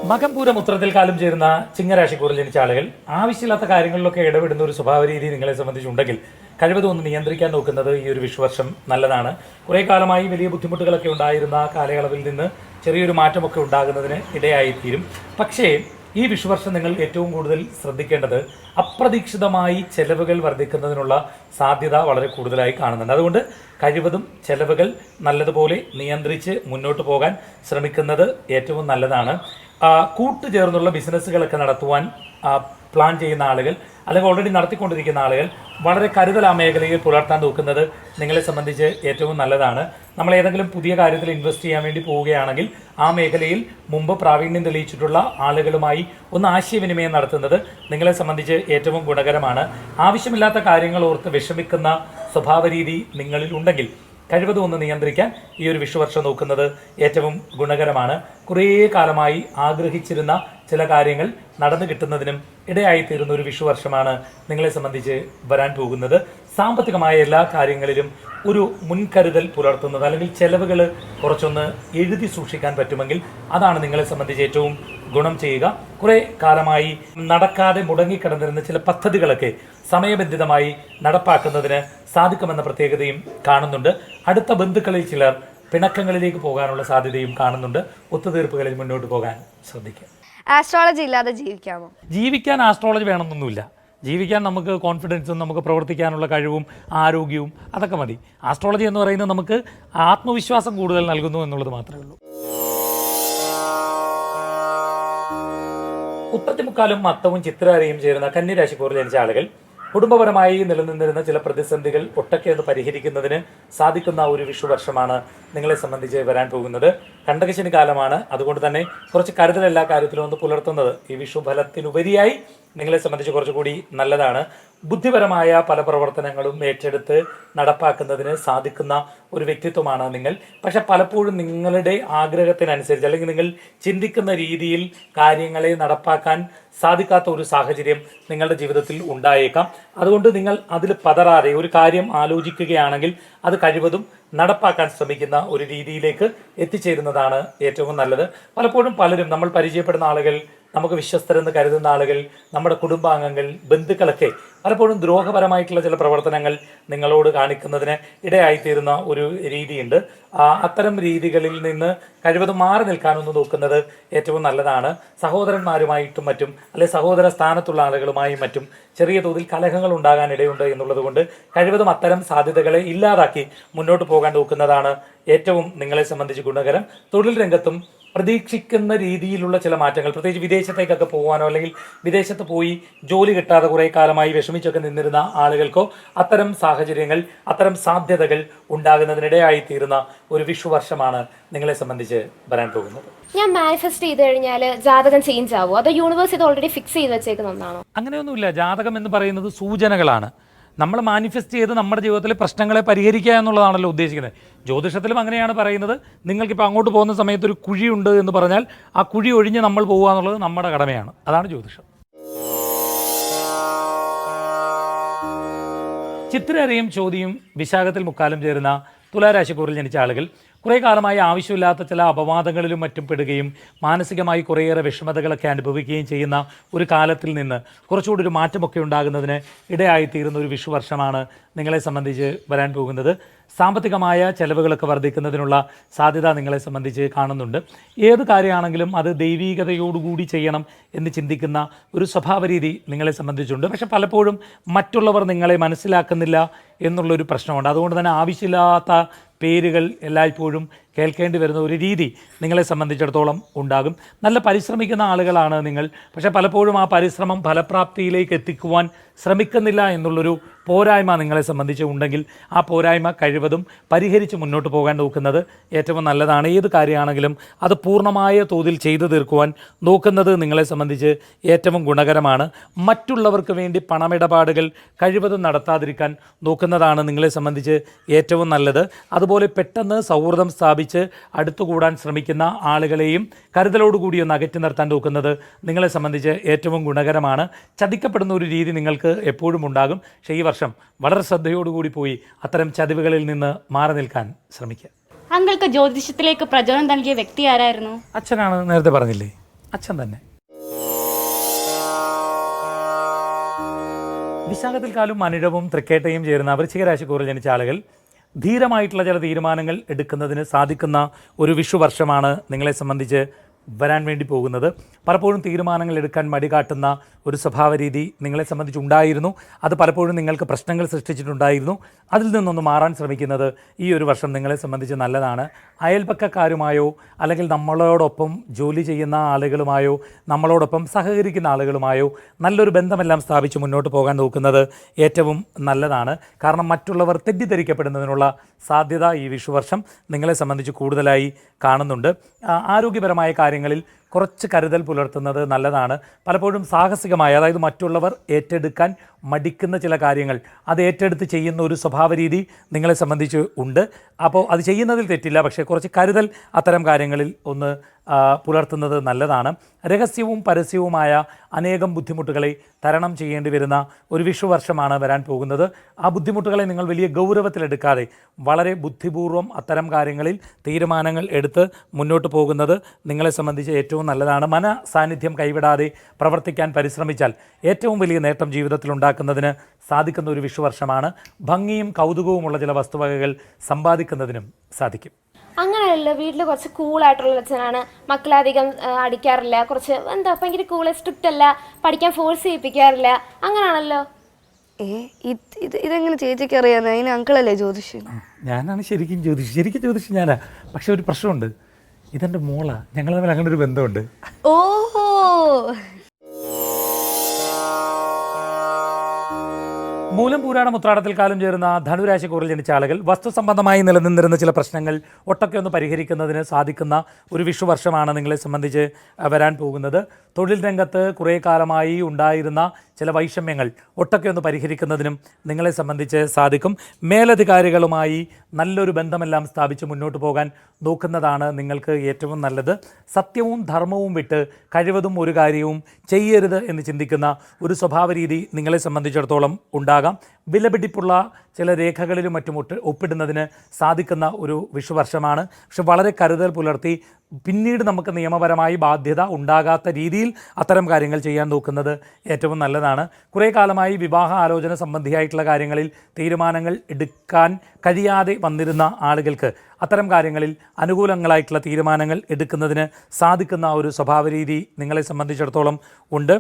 മകംപൂരം ഉത്തരത്തിൽ കാലം ചേരുന്ന ചിങ്ങരാശിക്കൂറിൽ ജനിച്ച ആളുകൾ ആവശ്യമില്ലാത്ത കാര്യങ്ങളിലൊക്കെ ഇടപെടുന്ന ഒരു സ്വഭാവ രീതി നിങ്ങളെ സംബന്ധിച്ചുണ്ടെങ്കിൽ കഴിവതും ഒന്ന് നിയന്ത്രിക്കാൻ നോക്കുന്നത് ഈ ഒരു വിഷുവർഷം നല്ലതാണ്. കുറേ കാലമായി വലിയ ബുദ്ധിമുട്ടുകളൊക്കെ ഉണ്ടായിരുന്ന ആ കാലയളവിൽ നിന്ന് ചെറിയൊരു മാറ്റമൊക്കെ ഉണ്ടാകുന്നതിന് ഇടയായിത്തീരും. പക്ഷേ ഈ വിഷുവർഷം നിങ്ങൾ ഏറ്റവും കൂടുതൽ ശ്രദ്ധിക്കേണ്ടത് അപ്രതീക്ഷിതമായി ചെലവുകൾ വർദ്ധിക്കുന്നതിനുള്ള സാധ്യത വളരെ കൂടുതലായി കാണുന്നുണ്ട്. അതുകൊണ്ട് കഴിവതും ചെലവുകൾ നല്ലതുപോലെ നിയന്ത്രിച്ച് മുന്നോട്ട് പോകാൻ ശ്രമിക്കുന്നത് ഏറ്റവും നല്ലതാണ്. കൂട്ടുചേർന്നുള്ള ബിസിനസ്സുകളൊക്കെ നടത്തുവാൻ പ്ലാൻ ചെയ്യുന്ന ആളുകൾ അല്ലെങ്കിൽ ഓൾറെഡി നടത്തിക്കൊണ്ടിരിക്കുന്ന ആളുകൾ വളരെ കരുതൽ ആ മേഖലയിൽ പുലർത്താൻ നോക്കുന്നത് നിങ്ങളെ സംബന്ധിച്ച് ഏറ്റവും നല്ലതാണ്. നമ്മൾ ഏതെങ്കിലും പുതിയ കാര്യത്തിൽ ഇൻവെസ്റ്റ് ചെയ്യാൻ വേണ്ടി പോവുകയാണെങ്കിൽ ആ മേഖലയിൽ മുമ്പ് പ്രാവീണ്യം തെളിയിച്ചിട്ടുള്ള ആളുകളുമായി ഒന്ന് ആശയവിനിമയം നടത്തുന്നത് നിങ്ങളെ സംബന്ധിച്ച് ഏറ്റവും ഗുണകരമാണ്. ആവശ്യമില്ലാത്ത കാര്യങ്ങൾ ഓർത്ത് വിഷമിക്കുന്ന സ്വഭാവ രീതി നിങ്ങളിൽ ഉണ്ടെങ്കിൽ കഴിവതും ഒന്ന് നിയന്ത്രിക്കാൻ ഈ ഒരു വിഷുവർഷം നോക്കുന്നത് ഏറ്റവും ഗുണകരമാണ്. കുറേ കാലമായി ആഗ്രഹിച്ചിരുന്ന ചില കാര്യങ്ങൾ നടന്നു കിട്ടുന്നതിനും ഇടയായിത്തീരുന്ന ഒരു വിഷുവർഷമാണ് നിങ്ങളെ സംബന്ധിച്ച് വരാൻ പോകുന്നത്. സാമ്പത്തികമായ എല്ലാ കാര്യങ്ങളിലും ഒരു മുൻകരുതൽ പുലർത്തുന്നത് അല്ലെങ്കിൽ ചെലവുകൾ കുറച്ചൊന്ന് എഴുതി സൂക്ഷിക്കാൻ പറ്റുമെങ്കിൽ അതാണ് നിങ്ങളെ സംബന്ധിച്ച് ഏറ്റവും ഗുണം ചെയ്യുക. കുറേ കാലമായി നടക്കാതെ മുടങ്ങിക്കിടന്നിരുന്ന ചില പദ്ധതികളൊക്കെ സമയബന്ധിതമായി നടപ്പാക്കുന്നതിന് സാധിക്കുമെന്ന പ്രത്യേകതയും കാണുന്നുണ്ട്. അടുത്ത ബന്ധുക്കളിൽ ചിലർ പിണക്കങ്ങളിലേക്ക് പോകാനുള്ള സാധ്യതയും കാണുന്നുണ്ട്. ഒത്തുതീർപ്പുകളിൽ മുന്നോട്ട് പോകാൻ ശ്രദ്ധിക്കുക. ആസ്ട്രോളജി ഇല്ലാതെ ജീവിക്കാമോ? ജീവിക്കാൻ ആസ്ട്രോളജി വേണമെന്നൊന്നുമില്ല. ജീവിക്കാൻ നമുക്ക് കോൺഫിഡൻസും നമുക്ക് പ്രവർത്തിക്കാനുള്ള കഴിവും ആരോഗ്യവും അതൊക്കെ മതി. ആസ്ട്രോളജി എന്ന് പറയുന്നത് നമുക്ക് ആത്മവിശ്വാസം കൂടുതൽ നൽകുന്നു എന്നുള്ളത് മാത്രമേ ഉള്ളൂ. ഉത്രത്തിമുക്കാലും മത്തവും ചിത്രരയും ചേരുന്ന കന്നിരാശിക്കൂറിൽ ജനിച്ച ആളുകൾ കുടുംബപരമായി നിലനിന്നിരുന്ന ചില പ്രതിസന്ധികൾ ഒട്ടൊക്കെ ഒന്ന് പരിഹരിക്കുന്നതിന് സാധിക്കുന്ന ഒരു വിഷുവർഷമാണ് നിങ്ങളെ സംബന്ധിച്ച് വരാൻ പോകുന്നത്. കണ്ടകശനി കാലമാണ്. അതുകൊണ്ട് തന്നെ കുറച്ച് കരുതൽ എല്ലാ കാര്യത്തിലും ഒന്ന് പുലർത്തുന്നത് ഈ വിഷുഫലത്തിനുപരിയായി നിങ്ങളെ സംബന്ധിച്ച് കുറച്ചുകൂടി നല്ലതാണ്. ബുദ്ധിപരമായ പല പ്രവർത്തനങ്ങളും ഏറ്റെടുത്ത് നടപ്പാക്കുന്നതിന് സാധിക്കുന്ന ഒരു വ്യക്തിത്വമാണ് നിങ്ങൾ. പക്ഷെ പലപ്പോഴും നിങ്ങളുടെ ആഗ്രഹത്തിനനുസരിച്ച് അല്ലെങ്കിൽ നിങ്ങൾ ചിന്തിക്കുന്ന രീതിയിൽ കാര്യങ്ങളെ നടപ്പാക്കാൻ സാധിക്കാത്ത ഒരു സാഹചര്യം നിങ്ങളുടെ ജീവിതത്തിൽ ഉണ്ടായേക്കാം. അതുകൊണ്ട് നിങ്ങൾ അതിൽ പതറാതെ ഒരു കാര്യം ആലോചിക്കുകയാണെങ്കിൽ അത് കഴിവതും നടപ്പാക്കാൻ ശ്രമിക്കുന്ന ഒരു രീതിയിലേക്ക് എത്തിച്ചേരുന്നതാണ് ഏറ്റവും നല്ലത്. പലപ്പോഴും പലരും നമ്മൾ പരിചയപ്പെടുന്ന ആളുകൾ, നമുക്ക് വിശ്വസ്തരെന്ന് കരുതുന്ന ആളുകൾ, നമ്മുടെ കുടുംബാംഗങ്ങൾ, ബന്ധുക്കളൊക്കെ പലപ്പോഴും ദ്രോഹപരമായിട്ടുള്ള ചില പ്രവർത്തനങ്ങൾ നിങ്ങളോട് കാണിക്കുന്നതിന് ഇടയായിത്തീരുന്ന ഒരു രീതിയുണ്ട്. അത്തരം രീതികളിൽ നിന്ന് കഴിവതും മാറി നിൽക്കാനൊന്ന് നോക്കുന്നത് ഏറ്റവും നല്ലതാണ്. സഹോദരന്മാരുമായിട്ടും മറ്റും അല്ലെ സഹോദര സ്ഥാനത്തുള്ള ആളുകളുമായും മറ്റും ചെറിയ തോതിൽ കലഹങ്ങൾ ഉണ്ടാകാൻ ഇടയുണ്ട് എന്നുള്ളത് കൊണ്ട് കഴിവതും അത്തരം സാധ്യതകളെ ഇല്ലാതാക്കി മുന്നോട്ട് പോകാൻ നോക്കുന്നതാണ് ഏറ്റവും നിങ്ങളെ സംബന്ധിച്ച് ഗുണകരം. തൊഴിൽ രംഗത്തും പ്രതീക്ഷിക്കുന്ന രീതിയിലുള്ള ചില മാറ്റങ്ങൾ, പ്രത്യേകിച്ച് വിദേശത്തേക്കൊക്കെ പോകാനോ അല്ലെങ്കിൽ വിദേശത്ത് പോയി ജോലി കിട്ടാതെ കുറേ കാലമായി വിഷമിച്ചൊക്കെ നിന്നിരുന്ന ആളുകൾക്കോ അത്തരം സാഹചര്യങ്ങൾ, അത്തരം സാധ്യതകൾ ഉണ്ടാകുന്നതിനിടയായിത്തീരുന്ന ഒരു വിഷുവർഷമാണ് നിങ്ങളെ സംബന്ധിച്ച് വരാൻ പോകുന്നത്. ഞാൻ മാനിഫെസ്റ്റ് ചെയ്ത് കഴിഞ്ഞാൽ ജാതകം ചേഞ്ച് ആവുമോ, അതോ യൂണിവേഴ്സ് ഇത് ഓൾറെഡി ഫിക്സ് ചെയ്ത് വെച്ചേക്കുന്ന ഒന്നാണോ? അങ്ങനെയൊന്നുമില്ല. ജാതകം എന്ന് പറയുന്നത് സൂചനകളാണ്. നമ്മൾ മാനിഫെസ്റ്റ് ചെയ്ത് നമ്മുടെ ജീവിതത്തിലെ പ്രശ്നങ്ങളെ പരിഹരിക്കുക എന്നുള്ളതാണല്ലോ ഉദ്ദേശിക്കുന്നത്. ജ്യോതിഷത്തിലും അങ്ങനെയാണ് പറയുന്നത്. നിങ്ങൾക്കിപ്പോൾ അങ്ങോട്ട് പോകുന്ന സമയത്ത് ഒരു കുഴിയുണ്ട് എന്ന് പറഞ്ഞാൽ ആ കുഴി ഒഴിഞ്ഞ് നമ്മൾ പോകുക എന്നുള്ളത് നമ്മുടെ കടമയാണ്. അതാണ് ജ്യോതിഷം. ചിത്രരയും ചോദ്യയും വിശാഖത്തിൽ മുക്കാലും ചേരുന്ന തുലാരാശിക്കൂറിൽ ജനിച്ച ആളുകൾ കുറേ കാലമായി ആവശ്യമില്ലാത്ത ചില അപവാദങ്ങളിലും മറ്റും പെടുകയും മാനസികമായി കുറേയേറെ വിഷമതകളൊക്കെ അനുഭവിക്കുകയും ചെയ്യുന്ന ഒരു കാലത്തിൽ നിന്ന് കുറച്ചുകൂടി ഒരു മാറ്റമൊക്കെ ഉണ്ടാകുന്നതിന് ഇടയായിത്തീരുന്ന ഒരു വിഷു വർഷമാണ് നിങ്ങളെ സംബന്ധിച്ച് വരാൻ പോകുന്നത്. സാമ്പത്തികമായ ചെലവുകളൊക്കെ വർദ്ധിക്കുന്നതിനുള്ള സാധ്യത നിങ്ങളെ സംബന്ധിച്ച് കാണുന്നുണ്ട്. ഏത് കാര്യമാണെങ്കിലും അത് ദൈവീകതയോടുകൂടി ചെയ്യണം എന്ന് ചിന്തിക്കുന്ന ഒരു സ്വഭാവരീതി നിങ്ങളെ സംബന്ധിച്ചുണ്ട്. പക്ഷെ പലപ്പോഴും മറ്റുള്ളവർ നിങ്ങളെ മനസ്സിലാക്കുന്നില്ല എന്നുള്ളൊരു പ്രശ്നമുണ്ട്. അതുകൊണ്ട് തന്നെ ആവശ്യമില്ലാത്ത പേരുകൾ എല്ലായ്പ്പോഴും കേൾക്കേണ്ടി വരുന്ന ഒരു രീതി നിങ്ങളെ സംബന്ധിച്ചിടത്തോളം ഉണ്ടാകും. നല്ല പരിശ്രമിക്കുന്ന ആളുകളാണ് നിങ്ങൾ. പക്ഷേ പലപ്പോഴും ആ പരിശ്രമം ഫലപ്രാപ്തിയിലേക്ക് എത്തിക്കുവാൻ ശ്രമിക്കുന്നില്ല എന്നുള്ളൊരു പോരായ്മ നിങ്ങളെ സംബന്ധിച്ച് ഉണ്ടെങ്കിൽ ആ പോരായ്മ കഴിവതും പരിഹരിച്ച് മുന്നോട്ട് പോകാൻ നോക്കുന്നത് ഏറ്റവും നല്ലതാണ്. ഏത് കാര്യമാണെങ്കിലും അത് പൂർണ്ണമായ തോതിൽ ചെയ്തു തീർക്കുവാൻ നോക്കുന്നത് നിങ്ങളെ സംബന്ധിച്ച് ഏറ്റവും ഗുണകരമാണ്. മറ്റുള്ളവർക്ക് വേണ്ടി പണമിടപാടുകൾ കഴിവതും നടത്താതിരിക്കാൻ നോക്കുന്നതാണ് നിങ്ങളെ സംബന്ധിച്ച് ഏറ്റവും നല്ലത്. അതുപോലെ പെട്ടെന്ന് സൗഹൃദം സ്ഥാപിച്ച് അടുത്തുകൂടാൻ ശ്രമിക്കുന്ന ആളുകളെയും കരുതലോടുകൂടി ഒന്ന് അകറ്റി നിർത്താൻ നോക്കുന്നത് നിങ്ങളെ സംബന്ധിച്ച് ഏറ്റവും ഗുണകരമാണ്. ചതിക്കപ്പെടുന്ന ഒരു രീതി നിങ്ങൾക്ക് എപ്പോഴും ഉണ്ടാകും. പക്ഷേ ഈ വർഷം വളരെ ശ്രദ്ധയോടുകൂടി പോയി അത്തരം ചതിവുകളിൽ നിന്ന് മാറി നിൽക്കാൻ ശ്രമിക്കുക. അങ്ങൾക്ക് ജ്യോതിഷത്തിലേക്ക് പ്രചോദനം നൽകിയ വ്യക്തി ആരായിരുന്നു? അച്ഛനാണ്, നേരത്തെ പറഞ്ഞില്ലേ, അച്ഛൻ തന്നെ. വിശാഖത്തിൽ കാലും അനിഴവും തൃക്കേട്ടയും ചേരുന്ന വൃശ്ചിക രാശിക്കൂറിൽ ജനിച്ച ആളുകൾ ധീരമായിട്ടുള്ള ചില തീരുമാനങ്ങൾ എടുക്കുന്നതിന് സാധിക്കുന്ന ഒരു വിഷു വർഷമാണ് നിങ്ങളെ സംബന്ധിച്ച് വരാൻ വേണ്ടി പോകുന്നത്. പലപ്പോഴും തീരുമാനങ്ങൾ എടുക്കാൻ മടികാട്ടുന്ന ഒരു സ്വഭാവ രീതി നിങ്ങളെ സംബന്ധിച്ചുണ്ടായിരുന്നു. അത് പലപ്പോഴും നിങ്ങൾക്ക് പ്രശ്നങ്ങൾ സൃഷ്ടിച്ചിട്ടുണ്ടായിരുന്നു. അതിൽ നിന്നൊന്ന് മാറാൻ ശ്രമിക്കുന്നത് ഈ ഒരു വർഷം നിങ്ങളെ സംബന്ധിച്ച് നല്ലതാണ്. അയൽപക്കക്കാരുമായോ അല്ലെങ്കിൽ നമ്മളോടൊപ്പം ജോലി ചെയ്യുന്ന ആളുകളുമായോ നമ്മളോടൊപ്പം സഹകരിക്കുന്ന ആളുകളുമായോ നല്ലൊരു ബന്ധമെല്ലാം സ്ഥാപിച്ച് മുന്നോട്ട് പോകാൻ നോക്കുന്നത് ഏറ്റവും നല്ലതാണ്. കാരണം മറ്റുള്ളവർ തെറ്റിദ്ധരിക്കപ്പെടുന്നതിനുള്ള സാധ്യത ഈ വിഷുവർഷം നിങ്ങളെ സംബന്ധിച്ച് കൂടുതലായി കാണുന്നുണ്ട്. ആരോഗ്യപരമായ കാര്യങ്ങളിൽ കുറച്ച് കരുതൽ പുലർത്തുന്നത് നല്ലതാണ്. പലപ്പോഴും സാഹസികമായ, അതായത് മറ്റുള്ളവർ ഏറ്റെടുക്കാൻ മടിക്കുന്ന ചില കാര്യങ്ങൾ അത് ഏറ്റെടുത്ത് ചെയ്യുന്ന ഒരു സ്വഭാവ രീതി നിങ്ങളെ സംബന്ധിച്ച് ഉണ്ട്. അപ്പോൾ അത് ചെയ്യുന്നതിൽ തെറ്റില്ല, പക്ഷേ കുറച്ച് കരുതൽ അത്തരം കാര്യങ്ങളിൽ ഒന്ന് പുലർത്തുന്നത് നല്ലതാണ്. രഹസ്യവും പരസ്യവുമായ അനേകം ബുദ്ധിമുട്ടുകളെ തരണം ചെയ്യേണ്ടി വരുന്ന ഒരു വിഷു വർഷമാണ് വരാൻ പോകുന്നത്. ആ ബുദ്ധിമുട്ടുകളെ നിങ്ങൾ വലിയ ഗൗരവത്തിലെടുക്കാതെ വളരെ ബുദ്ധിപൂർവ്വം അത്തരം കാര്യങ്ങളിൽ തീരുമാനങ്ങൾ എടുത്ത് മുന്നോട്ട് പോകുന്നത് നിങ്ങളെ സംബന്ധിച്ച് ഏറ്റവും നല്ലതാണ്. സാന്നിധ്യം കൈവിടാതെ പ്രവർത്തിക്കാൻ പരിശ്രമിച്ചാൽ ഏറ്റവും വലിയ നേട്ടം ജീവിതത്തിൽ ഉണ്ടാക്കുന്നതിന് സാധിക്കുന്ന ഒരു വിഷു വർഷമാണ്. ഭംഗിയും കൗതുകവുമുള്ള ചില വസ്തുവകകൾ സമ്പാദിക്കുന്നതിനും സാധിക്കും. അങ്ങനെയല്ലോ, വീട്ടിൽ കുറച്ച് കൂളായിട്ടുള്ള അച്ഛനാണ്. മക്കളധികം അടിക്കാറില്ല, കുറച്ച് ഭയങ്കര കൂള്, സ്ട്രിക്റ്റ് അല്ല, പഠിക്കാൻ ഫോഴ്സ് ചെയ്യിപ്പിക്കാറില്ല, അങ്ങനെയാണല്ലോ. ഇതെങ്ങനെ ചേച്ചിക്ക് അറിയാതെ? അതിന് അങ്കിളല്ലേ ജ്യോതിഷം? ഞാനാണ് ശരിക്കും ജ്യോതിഷം ഞാനാ. പക്ഷെ ഒരു പ്രശ്നമുണ്ട്, ഇതെൻ്റെ മോളാ, ഞങ്ങൾ തമ്മിൽ അങ്ങനെ ഒരു ബന്ധമുണ്ട്. ഓഹോ. മൂലം പൂരാടം ഉത്രാടത്തിൽ കാലം ചേരുന്ന ധനുരാശിക്കൂറിൽ ജനിച്ച ആളുകൾ വസ്തു സംബന്ധമായി നിലനിന്നിരുന്ന ചില പ്രശ്നങ്ങൾ ഒട്ടൊക്കെ ഒന്ന് പരിഹരിക്കുന്നതിന് സാധിക്കുന്ന ഒരു വിഷു വർഷമാണ് നിങ്ങളെ സംബന്ധിച്ച് വരാൻ പോകുന്നത്. തൊഴിൽ രംഗത്ത് കുറേ കാലമായി ഉണ്ടായിരുന്ന ചില വൈഷമ്യങ്ങൾ ഒട്ടൊക്കെ ഒന്ന് പരിഹരിക്കുന്നതിനും നിങ്ങളെ സംബന്ധിച്ച് സാധിക്കും. മേലധികാരികളുമായി നല്ലൊരു ബന്ധമെല്ലാം സ്ഥാപിച്ച് മുന്നോട്ട് പോകാൻ നോക്കുന്നതാണ് നിങ്ങൾക്ക് ഏറ്റവും നല്ലത്. സത്യവും ധർമ്മവും വിട്ട് കഴിവതും ഒരു കാര്യവും ചെയ്യരുത് എന്ന് ചിന്തിക്കുന്ന ഒരു സ്വഭാവ രീതി നിങ്ങളെ സംബന്ധിച്ചിടത്തോളം ഉണ്ടാകും. വിലപിടിപ്പുള്ള ചില രേഖകളിലും മറ്റും ഒപ്പിടുന്നതിന് സാധിക്കുന്ന ഒരു വിഷു വർഷമാണ്. പക്ഷെ വളരെ കരുതൽ പുലർത്തി പിന്നീട് നമുക്ക് നിയമപരമായി ബാധ്യത ഉണ്ടാകാത്ത രീതിയിൽ അത്തരം കാര്യങ്ങൾ ചെയ്യാൻ നോക്കുന്നത് ഏറ്റവും നല്ലതാണ്. കുറേ കാലമായി വിവാഹ ആലോചന സംബന്ധിയായിട്ടുള്ള കാര്യങ്ങളിൽ തീരുമാനങ്ങൾ എടുക്കാൻ കഴിയാതെ വന്നിരുന്ന ആളുകൾക്ക് അത്തരം കാര്യങ്ങളിൽ അനുകൂലങ്ങളായിട്ടുള്ള തീരുമാനങ്ങൾ എടുക്കുന്നതിന് സാധിക്കുന്ന ഒരു സ്വഭാവ രീതി നിങ്ങളെ സംബന്ധിച്ചിടത്തോളം ഉണ്ട്.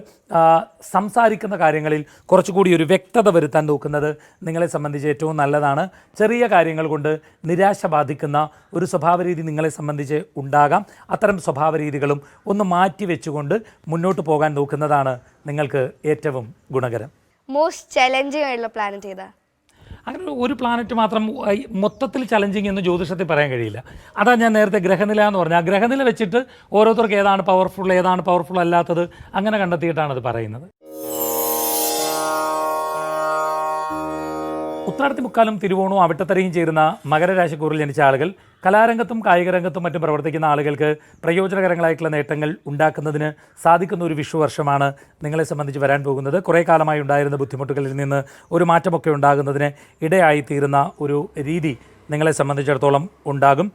സംസാരിക്കുന്ന കാര്യങ്ങളിൽ കുറച്ചുകൂടി ഒരു വ്യക്തത വരുത്താൻ നോക്കുന്നത് നിങ്ങളെ സംബന്ധിച്ച് ഏറ്റവും നല്ലതാണ്. ചെറിയ കാര്യങ്ങൾ കൊണ്ട് നിരാശ ബാധിക്കുന്ന ഒരു സ്വഭാവ രീതി നിങ്ങളെ സംബന്ധിച്ച് ഉണ്ടാകാം. അത്തരം സ്വഭാവ രീതികളും ഒന്ന് മാറ്റി വെച്ചുകൊണ്ട് മുന്നോട്ട് പോകാൻ നോക്കുന്നതാണ് നിങ്ങൾക്ക് ഏറ്റവും ഗുണകരം. മോസ്റ്റ് ചലഞ്ചിങ് ആയിട്ടുള്ള പ്ലാനറ്റ് ഏതാ? അങ്ങനെ ഒരു പ്ലാനറ്റ് മാത്രം മൊത്തത്തിൽ ചലഞ്ചിങ് എന്ന് ജ്യോതിഷത്തിൽ പറയാൻ കഴിയില്ല. അതാ ഞാൻ നേരത്തെ ഗ്രഹനില എന്ന് പറഞ്ഞാൽ, ആ ഗ്രഹനില വെച്ചിട്ട് ഓരോരുത്തർക്ക് ഏതാണ് പവർഫുൾ അല്ലാത്തത് അങ്ങനെ കണ്ടെത്തിയിട്ടാണ് അത് പറയുന്നത്. ഉത്രാടത്തി മുക്കാലും തിരുവോണവും അവിട്ടത്തരയും ചേരുന്ന മകരരാശിക്കൂറിൽ ജനിച്ച ആളുകൾ കലാരംഗത്തും കായികരംഗത്തും മറ്റും പ്രവർത്തിക്കുന്ന ആളുകൾക്ക് പ്രയോജനകരങ്ങളായിട്ടുള്ള നേട്ടങ്ങൾ ഉണ്ടാക്കുന്നതിന് സാധിക്കുന്ന ഒരു വിഷു വർഷമാണ് നിങ്ങളെ സംബന്ധിച്ച് വരാൻ പോകുന്നത്. കുറേ കാലമായി ഉണ്ടായിരുന്ന ബുദ്ധിമുട്ടുകളിൽ നിന്ന് ഒരു മാറ്റമൊക്കെ ഉണ്ടാകുന്നതിന് ഇടയായിത്തീരുന്ന ഒരു രീതി നിങ്ങളെ സംബന്ധിച്ചിടത്തോളം ഉണ്ടാകും.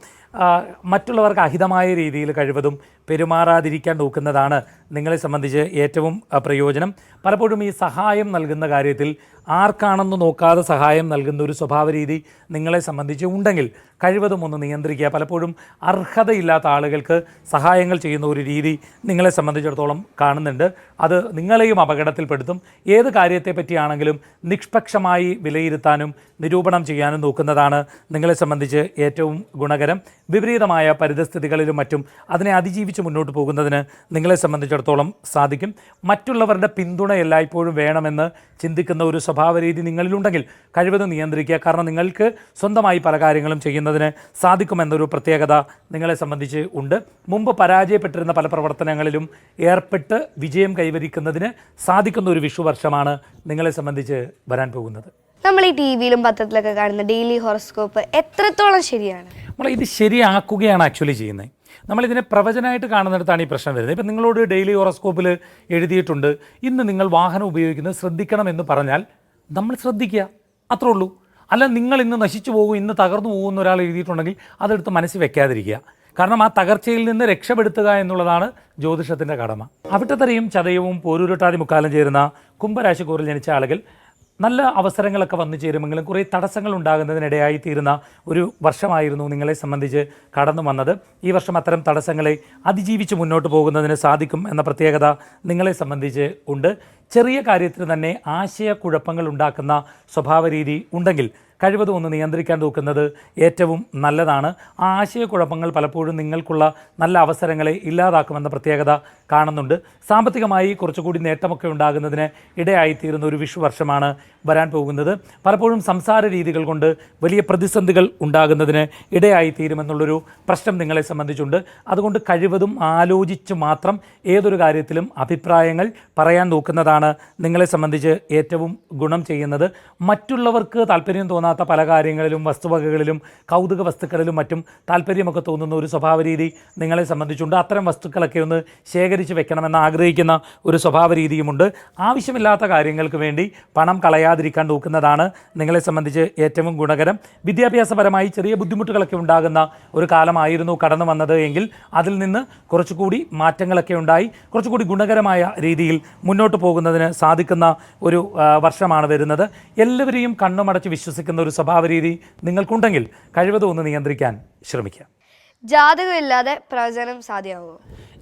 മറ്റുള്ളവർക്ക് അഹിതമായ രീതിയിൽ കഴിവതും പെരുമാറാതിരിക്കാൻ നോക്കുന്നതാണ് നിങ്ങളെ സംബന്ധിച്ച് ഏറ്റവും പ്രയോജനം. പലപ്പോഴും ഈ സഹായം നൽകുന്ന കാര്യത്തിൽ ആർക്കാണെന്ന് നോക്കാതെ സഹായം നൽകുന്ന ഒരു സ്വഭാവ രീതി നിങ്ങളെ സംബന്ധിച്ച് ഉണ്ടെങ്കിൽ കഴിവതും ഒന്ന് നിയന്ത്രിക്കുക. പലപ്പോഴും അർഹതയില്ലാത്ത ആളുകൾക്ക് സഹായങ്ങൾ ചെയ്യുന്ന ഒരു രീതി നിങ്ങളെ സംബന്ധിച്ചിടത്തോളം കാണുന്നുണ്ട്. അത് നിങ്ങളെയും അപകടത്തിൽപ്പെടുത്തും. ഏത് കാര്യത്തെ പറ്റിയാണെങ്കിലും നിഷ്പക്ഷമായി വിലയിരുത്താനും നിരൂപണം ചെയ്യാനും നോക്കുന്നതാണ് നിങ്ങളെ സംബന്ധിച്ച് ഏറ്റവും ഗുണകരം. വിപരീതമായ പരിതസ്ഥിതികളിലും മറ്റും അതിനെ അതിജീവിച്ച് മുന്നോട്ട് പോകുന്നതിന് നിങ്ങളെ സംബന്ധിച്ചിടത്തോളം സാധിക്കും. മറ്റുള്ളവരുടെ പിന്തുണ എല്ലായ്പ്പോഴും വേണമെന്ന് ചിന്തിക്കുന്ന ഒരു സ്വഭാവ രീതി നിങ്ങളിലുണ്ടെങ്കിൽ കഴിവതും നിയന്ത്രിക്കുക. കാരണം നിങ്ങൾക്ക് സ്വന്തമായി പല കാര്യങ്ങളും ചെയ്യുന്നതിന് സാധിക്കുമെന്നൊരു പ്രത്യേകത നിങ്ങളെ സംബന്ധിച്ച് ഉണ്ട്. മുമ്പ് പരാജയപ്പെട്ടിരുന്ന പല പ്രവർത്തനങ്ങളിലും ഏർപ്പെട്ട് വിജയം കൈവരിക്കുന്നതിന് സാധിക്കുന്ന ഒരു വിഷുവർഷമാണ് നിങ്ങളെ സംബന്ധിച്ച് വരാൻ പോകുന്നത്. നമ്മൾ ഈ ടി വിയിലും പത്രത്തിലൊക്കെ കാണുന്ന ഡെയിലി ഹോറോസ്കോപ്പ് എത്രത്തോളം ശരിയാണ്? നമ്മൾ ഇത് ശരിയാക്കുകയാണ് ആക്ച്വലി ചെയ്യുന്നത്. നമ്മളിതിനെ പ്രവചനമായിട്ട് കാണുന്നിടത്താണ് ഈ പ്രശ്നം വരുന്നത്. ഇപ്പം നിങ്ങളോട് ഡെയിലി ഹോറോസ്കോപ്പിൽ എഴുതിയിട്ടുണ്ട് ഇന്ന് നിങ്ങൾ വാഹനം ഉപയോഗിക്കുന്നത് ശ്രദ്ധിക്കണമെന്ന് പറഞ്ഞാൽ നമ്മൾ ശ്രദ്ധിക്കുക, അത്രേ ഉള്ളൂ. അല്ല നിങ്ങൾ ഇന്ന് നശിച്ചു പോകും, ഇന്ന് തകർന്നു പോകുന്ന ഒരാൾ എഴുതിയിട്ടുണ്ടെങ്കിൽ അതെടുത്ത് മനസ്സിൽ വെക്കാതിരിക്കുക. കാരണം ആ തകർച്ചയിൽ നിന്ന് രക്ഷപ്പെടുത്തുക എന്നുള്ളതാണ് ജ്യോതിഷത്തിൻ്റെ കടമ. അവിട്ടത്തരയും ചതയവും പോരുരുട്ടാതി മുക്കാലം ചേരുന്ന കുംഭരാശിക്കൂറിൽ ജനിച്ച ആളുകൾ നല്ല അവസരങ്ങളൊക്കെ വന്നു ചേരുമെങ്കിലും കുറേ തടസ്സങ്ങൾ ഉണ്ടാകുന്നതിനിടയായി തീരുന്ന ഒരു വർഷമായിരുന്നു നിങ്ങളെ സംബന്ധിച്ച് കടന്നു വന്നത്. ഈ വർഷം അത്തരം തടസ്സങ്ങളെ അതിജീവിച്ച് മുന്നോട്ട് പോകുന്നതിന് സാധിക്കും എന്ന പ്രത്യേകത നിങ്ങളെ സംബന്ധിച്ച് ഉണ്ട്. ചെറിയ കാര്യത്തിന് തന്നെ ആശയക്കുഴപ്പങ്ങൾ ഉണ്ടാക്കുന്ന സ്വഭാവ രീതി ഉണ്ടെങ്കിൽ കഴിവതും ഒന്ന് നിയന്ത്രിക്കാൻ നോക്കുന്നത് ഏറ്റവും നല്ലതാണ്. ആ ആശയക്കുഴപ്പങ്ങൾ പലപ്പോഴും നിങ്ങൾക്കുള്ള നല്ല അവസരങ്ങളെ ഇല്ലാതാക്കുമെന്ന പ്രത്യേകത കാണുന്നുണ്ട്. സാമ്പത്തികമായി കുറച്ചുകൂടി നേട്ടമൊക്കെ ഉണ്ടാകുന്നതിന് ഇടയായിത്തീരുന്ന ഒരു വിഷു വർഷമാണ് വരാൻ പോകുന്നത്. പലപ്പോഴും സംസാര രീതികൾ കൊണ്ട് വലിയ പ്രതിസന്ധികൾ ഉണ്ടാകുന്നതിന് ഇടയായിത്തീരുമെന്നുള്ളൊരു പ്രശ്നം നിങ്ങളെ സംബന്ധിച്ചുണ്ട്. അതുകൊണ്ട് കഴിവതും ആലോചിച്ച് മാത്രം ഏതൊരു കാര്യത്തിലും അഭിപ്രായങ്ങൾ പറയാൻ നോക്കുന്നതാണ് നിങ്ങളെ സംബന്ധിച്ച് ഏറ്റവും ഗുണം ചെയ്യുന്നത്. മറ്റുള്ളവർക്ക് താല്പര്യം തോന്നാത്ത പല കാര്യങ്ങളിലും വസ്തുവകകളിലും കൗതുക വസ്തുക്കളിലും മറ്റും താല്പര്യമൊക്കെ തോന്നുന്ന ഒരു സ്വഭാവ രീതി നിങ്ങളെ സംബന്ധിച്ചുണ്ട്. അത്തരം വസ്തുക്കളൊക്കെ ഒന്ന് ശേഖരിച്ച് വെക്കണമെന്ന് ആഗ്രഹിക്കുന്ന ഒരു സ്വഭാവ രീതിയുമുണ്ട്. ആവശ്യമില്ലാത്ത കാര്യങ്ങൾക്ക് വേണ്ടി പണം കളയാതിരിക്കാൻ നോക്കുന്നതാണ് നിങ്ങളെ സംബന്ധിച്ച് ഏറ്റവും ഗുണകരം. വിദ്യാഭ്യാസപരമായി ചെറിയ ബുദ്ധിമുട്ടുകളൊക്കെ ഉണ്ടാകുന്ന ഒരു കാലമായിരുന്നു കടന്നു വന്നത് എങ്കിൽ അതിൽ നിന്ന് കുറച്ചുകൂടി മാറ്റങ്ങളൊക്കെ ഉണ്ടായി കുറച്ചുകൂടി ഗുണകരമായ രീതിയിൽ മുന്നോട്ട് പോകുന്നതിന് സാധിക്കുന്ന ഒരു വർഷമാണ് വരുന്നത്. എല്ലാവരെയും കണ്ണുമടച്ച് വിശ്വസിക്കുന്ന ഒരു സ്വഭാവ രീതി നിങ്ങൾക്കുണ്ടെങ്കിൽ കഴിവതും ഒന്ന് നിയന്ത്രിക്കാൻ ശ്രമിക്കുക. ജാതകമില്ലാതെ പ്രവചനം സാധ്യമാകുമോ?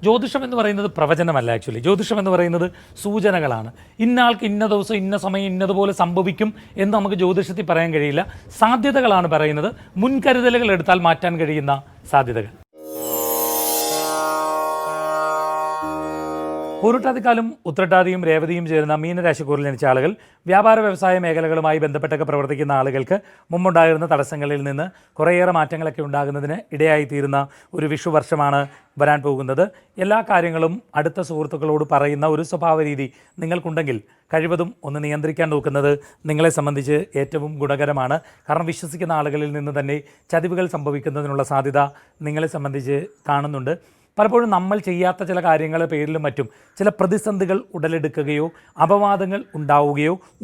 ജ്യോതിഷം എന്ന് പറയുന്നത് പ്രവചനമല്ല. ആക്ച്വലി ജ്യോതിഷം എന്ന് പറയുന്നത് സൂചനകളാണ്. ഇന്ന ആൾക്ക് ഇന്ന ദിവസം ഇന്ന സമയം ഇന്നതുപോലെ സംഭവിക്കും എന്ന് നമുക്ക് ജ്യോതിഷത്തിൽ പറയാൻ കഴിയില്ല. സാധ്യതകളാണ് പറയുന്നത്. മുൻകരുതലുകൾ എടുത്താൽ മാറ്റാൻ കഴിയുന്ന സാധ്യതകൾ. പൂരുട്ടാതിക്കാലും ഉത്രട്ടാതിയും രേവതിയും ചേരുന്ന മീനരാശിക്കൂറിൽ ജനിച്ച ആളുകൾ വ്യാപാര വ്യവസായ മേഖലകളുമായി ബന്ധപ്പെട്ടൊക്കെ പ്രവർത്തിക്കുന്ന ആളുകൾക്ക് മുമ്പുണ്ടായിരുന്ന തടസ്സങ്ങളിൽ നിന്ന് കുറേയേറെ മാറ്റങ്ങളൊക്കെ ഉണ്ടാകുന്നതിന് ഇടയായിത്തീരുന്ന ഒരു വിഷു വർഷമാണ് വരാൻ പോകുന്നത്. എല്ലാ കാര്യങ്ങളും അടുത്ത സുഹൃത്തുക്കളോട് പറയുന്ന ഒരു സ്വഭാവ രീതി നിങ്ങൾക്കുണ്ടെങ്കിൽ കഴിവതും ഒന്ന് നിയന്ത്രിക്കാൻ നോക്കുന്നത് നിങ്ങളെ സംബന്ധിച്ച് ഏറ്റവും ഗുണകരമാണ്. കാരണം വിശ്വസിക്കുന്ന ആളുകളിൽ നിന്ന് തന്നെ ചതിവുകൾ സംഭവിക്കുന്നതിനുള്ള സാധ്യത നിങ്ങളെ സംബന്ധിച്ച് കാണുന്നുണ്ട്. പലപ്പോഴും നമ്മൾ ചെയ്യാത്ത ചില കാര്യങ്ങളുടെ പേരിലും മറ്റും ചില പ്രതിസന്ധികൾ ഉടലെടുക്കുകയോ അപവാദങ്ങൾ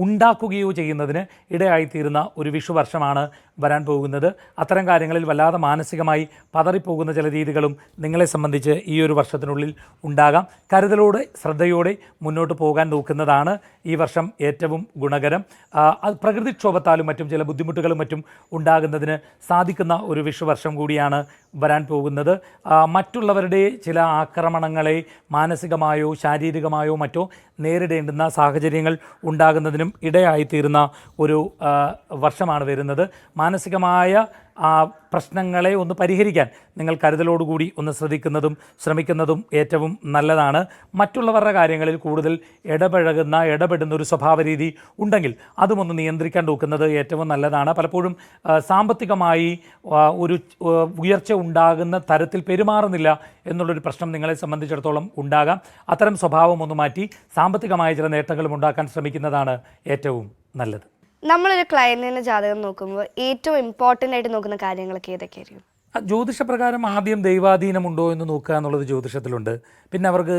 ഉണ്ടാക്കുകയോ ചെയ്യുന്നതിന് ഇടയായിത്തീരുന്ന ഒരു വിഷു വർഷമാണ് വരാൻ പോകുന്നത്. അത്തരം കാര്യങ്ങളിൽ വല്ലാതെ മാനസികമായി പതറിപ്പോകുന്ന ചില രീതികളും നിങ്ങളെ സംബന്ധിച്ച് ഈ ഒരു വർഷത്തിനുള്ളിൽ ഉണ്ടാകാം. കരുതലോടെ ശ്രദ്ധയോടെ മുന്നോട്ട് പോകാൻ നോക്കുന്നതാണ് ഈ വർഷം ഏറ്റവും ഗുണകരം. പ്രകൃതിക്ഷോഭത്താലും മറ്റും ചില ബുദ്ധിമുട്ടുകളും മറ്റും ഉണ്ടാകുന്നതിന് സാധിക്കുന്ന ഒരു വിഷു വർഷം കൂടിയാണ് വരാൻ പോകുന്നത്. മറ്റുള്ളവരുടെ ചില ആക്രമണങ്ങളെ മാനസികമായോ ശാരീരികമായോ മറ്റോ നേരിടേണ്ടുന്ന സാഹചര്യങ്ങൾ ഉണ്ടാകുന്നതിനും ഇടയായിത്തീരുന്ന ഒരു വർഷമാണ് വരുന്നത്. മാനസികമായ പ്രശ്നങ്ങളെ ഒന്ന് പരിഹരിക്കാൻ നിങ്ങൾ കരുതലോടുകൂടി ഒന്ന് ശ്രമിക്കുന്നതും ഏറ്റവും നല്ലതാണ്. മറ്റുള്ളവരുടെ കാര്യങ്ങളിൽ കൂടുതൽ ഇടപെടുന്ന ഒരു സ്വഭാവ രീതി ഉണ്ടെങ്കിൽ അതുമൊന്ന് നിയന്ത്രിക്കാൻ നോക്കുന്നത് ഏറ്റവും നല്ലതാണ്. പലപ്പോഴും സാമ്പത്തികമായി ഒരു ഉയർച്ച ഉണ്ടാകുന്ന തരത്തിൽ പെരുമാറുന്നില്ല എന്നുള്ളൊരു പ്രശ്നം നിങ്ങളെ സംബന്ധിച്ചിടത്തോളം ഉണ്ടാകാം. അത്തരം സ്വഭാവം ഒന്ന് മാറ്റി സാമ്പത്തികമായ ചില നേട്ടങ്ങളും ഉണ്ടാക്കാൻ ശ്രമിക്കുന്നതാണ് ഏറ്റവും നല്ലത്. നമ്മളൊരു ക്ലയൻറ്റിൻ്റെ ജാതകം നോക്കുമ്പോൾ ഏറ്റവും ഇമ്പോർട്ടൻ്റ് ആയിട്ട് നോക്കുന്ന കാര്യങ്ങളൊക്കെ ഏതൊക്കെയായിരിക്കും? ജ്യോതിഷപ്രകാരം ആദ്യം ദൈവാധീനമുണ്ടോ എന്ന് നോക്കുക എന്നുള്ളത് ജ്യോതിഷത്തിലുണ്ട്. പിന്നെ അവർക്ക്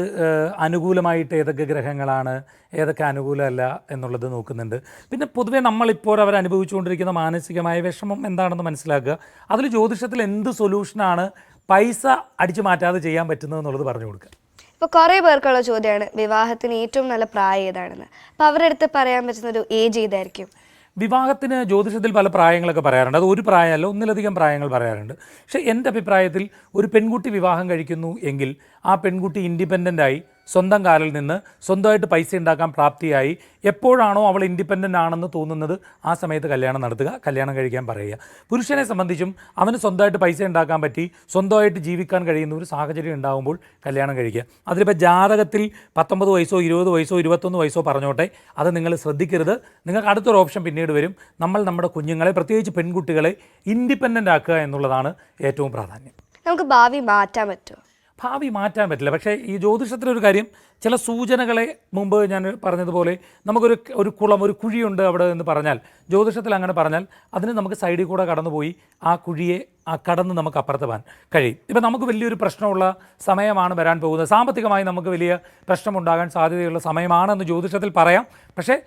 അനുകൂലമായിട്ട് ഏതൊക്കെ ഗ്രഹങ്ങളാണ്, ഏതൊക്കെ അനുകൂലമല്ല എന്നുള്ളത് നോക്കുന്നുണ്ട്. പിന്നെ പൊതുവേ നമ്മളിപ്പോൾ അവർ അനുഭവിച്ചുകൊണ്ടിരിക്കുന്ന മാനസികമായ വിഷമം എന്താണെന്ന് മനസ്സിലാക്കുക. അതിൽ ജ്യോതിഷത്തിൽ എന്ത് സൊല്യൂഷനാണ് പൈസ അടിച്ചു മാറ്റാതെ ചെയ്യാൻ പറ്റുന്നത് എന്നുള്ളത് പറഞ്ഞു കൊടുക്കുക. ഇപ്പോൾ കുറേ പേർക്കുള്ള ചോദ്യമാണ് വിവാഹത്തിന് ഏറ്റവും നല്ല പ്രായം ഏതാണെന്ന്. അപ്പോൾ അവരുടെ അടുത്ത് പറയാൻ പറ്റുന്ന ഒരു ഏജ് ഏതായിരിക്കും? വിവാഹത്തിന് ജ്യോതിഷത്തിൽ പല പ്രായങ്ങളൊക്കെ പറയാറുണ്ട്. അത് ഒരു പ്രായമല്ല, ഒന്നിലധികം പ്രായങ്ങൾ പറയാറുണ്ട്. പക്ഷേ എൻ്റെ അഭിപ്രായത്തിൽ ഒരു പെൺകുട്ടി വിവാഹം കഴിക്കുന്നു എങ്കിൽ ആ പെൺകുട്ടി ഇൻഡിപെൻഡൻ്റായി സ്വന്തം കാലിൽ നിന്ന് സ്വന്തമായിട്ട് പൈസ ഉണ്ടാക്കാൻ പ്രാപ്തിയായി എപ്പോഴാണോ അവൾ ഇൻഡിപെൻഡൻ്റ് ആണെന്ന് തോന്നുന്നത് ആ സമയത്ത് കല്യാണം നടത്തുക, കല്യാണം കഴിക്കാൻ പറയുക. പുരുഷനെ സംബന്ധിച്ചും അവന് സ്വന്തമായിട്ട് പൈസ ഉണ്ടാക്കാൻ പറ്റി സ്വന്തമായിട്ട് ജീവിക്കാൻ കഴിയുന്ന ഒരു സാഹചര്യം ഉണ്ടാകുമ്പോൾ കല്യാണം കഴിക്കുക. അതിലിപ്പോൾ ജാതകത്തിൽ 19 വയസ്സോ 20 വയസ്സോ 21 വയസ്സോ പറഞ്ഞോട്ടെ, അത് നിങ്ങൾ ശ്രദ്ധിക്കരുത്. നിങ്ങൾക്ക് അടുത്തൊരു ഓപ്ഷൻ പിന്നീട് വരും. നമ്മൾ നമ്മുടെ കുഞ്ഞുങ്ങളെ, പ്രത്യേകിച്ച് പെൺകുട്ടികളെ ഇൻഡിപെൻഡൻ്റ് ആക്കുക എന്നുള്ളതാണ് ഏറ്റവും പ്രാധാന്യം. നമുക്ക് ഭാവി മാറ്റാൻ പറ്റുമോ? ഭാവി മാറ്റാൻ പറ്റില്ല. പക്ഷേ ഈ ജ്യോതിഷത്തിലൊരു കാര്യം, ചില സൂചനകളെ മുമ്പ് ഞാൻ പറഞ്ഞതുപോലെ നമുക്കൊരു കുളം, ഒരു കുഴിയുണ്ട് അവിടെ എന്ന് പറഞ്ഞാൽ, ജ്യോതിഷത്തിൽ അങ്ങനെ പറഞ്ഞാൽ അതിന് നമുക്ക് സൈഡിൽ കൂടെ കടന്നുപോയി ആ കുഴിയെ കടന്ന് നമുക്ക് അപ്പുറത്ത് പോകാൻ കഴിയും. ഇപ്പം നമുക്ക് വലിയൊരു പ്രശ്നമുള്ള സമയമാണ് വരാൻ പോകുന്നത്. സാമ്പത്തികമായി നമുക്ക് വലിയ പ്രശ്നമുണ്ടാകാൻ സാധ്യതയുള്ള സമയമാണെന്ന് ജ്യോതിഷത്തിൽ പറയാം. പക്ഷേ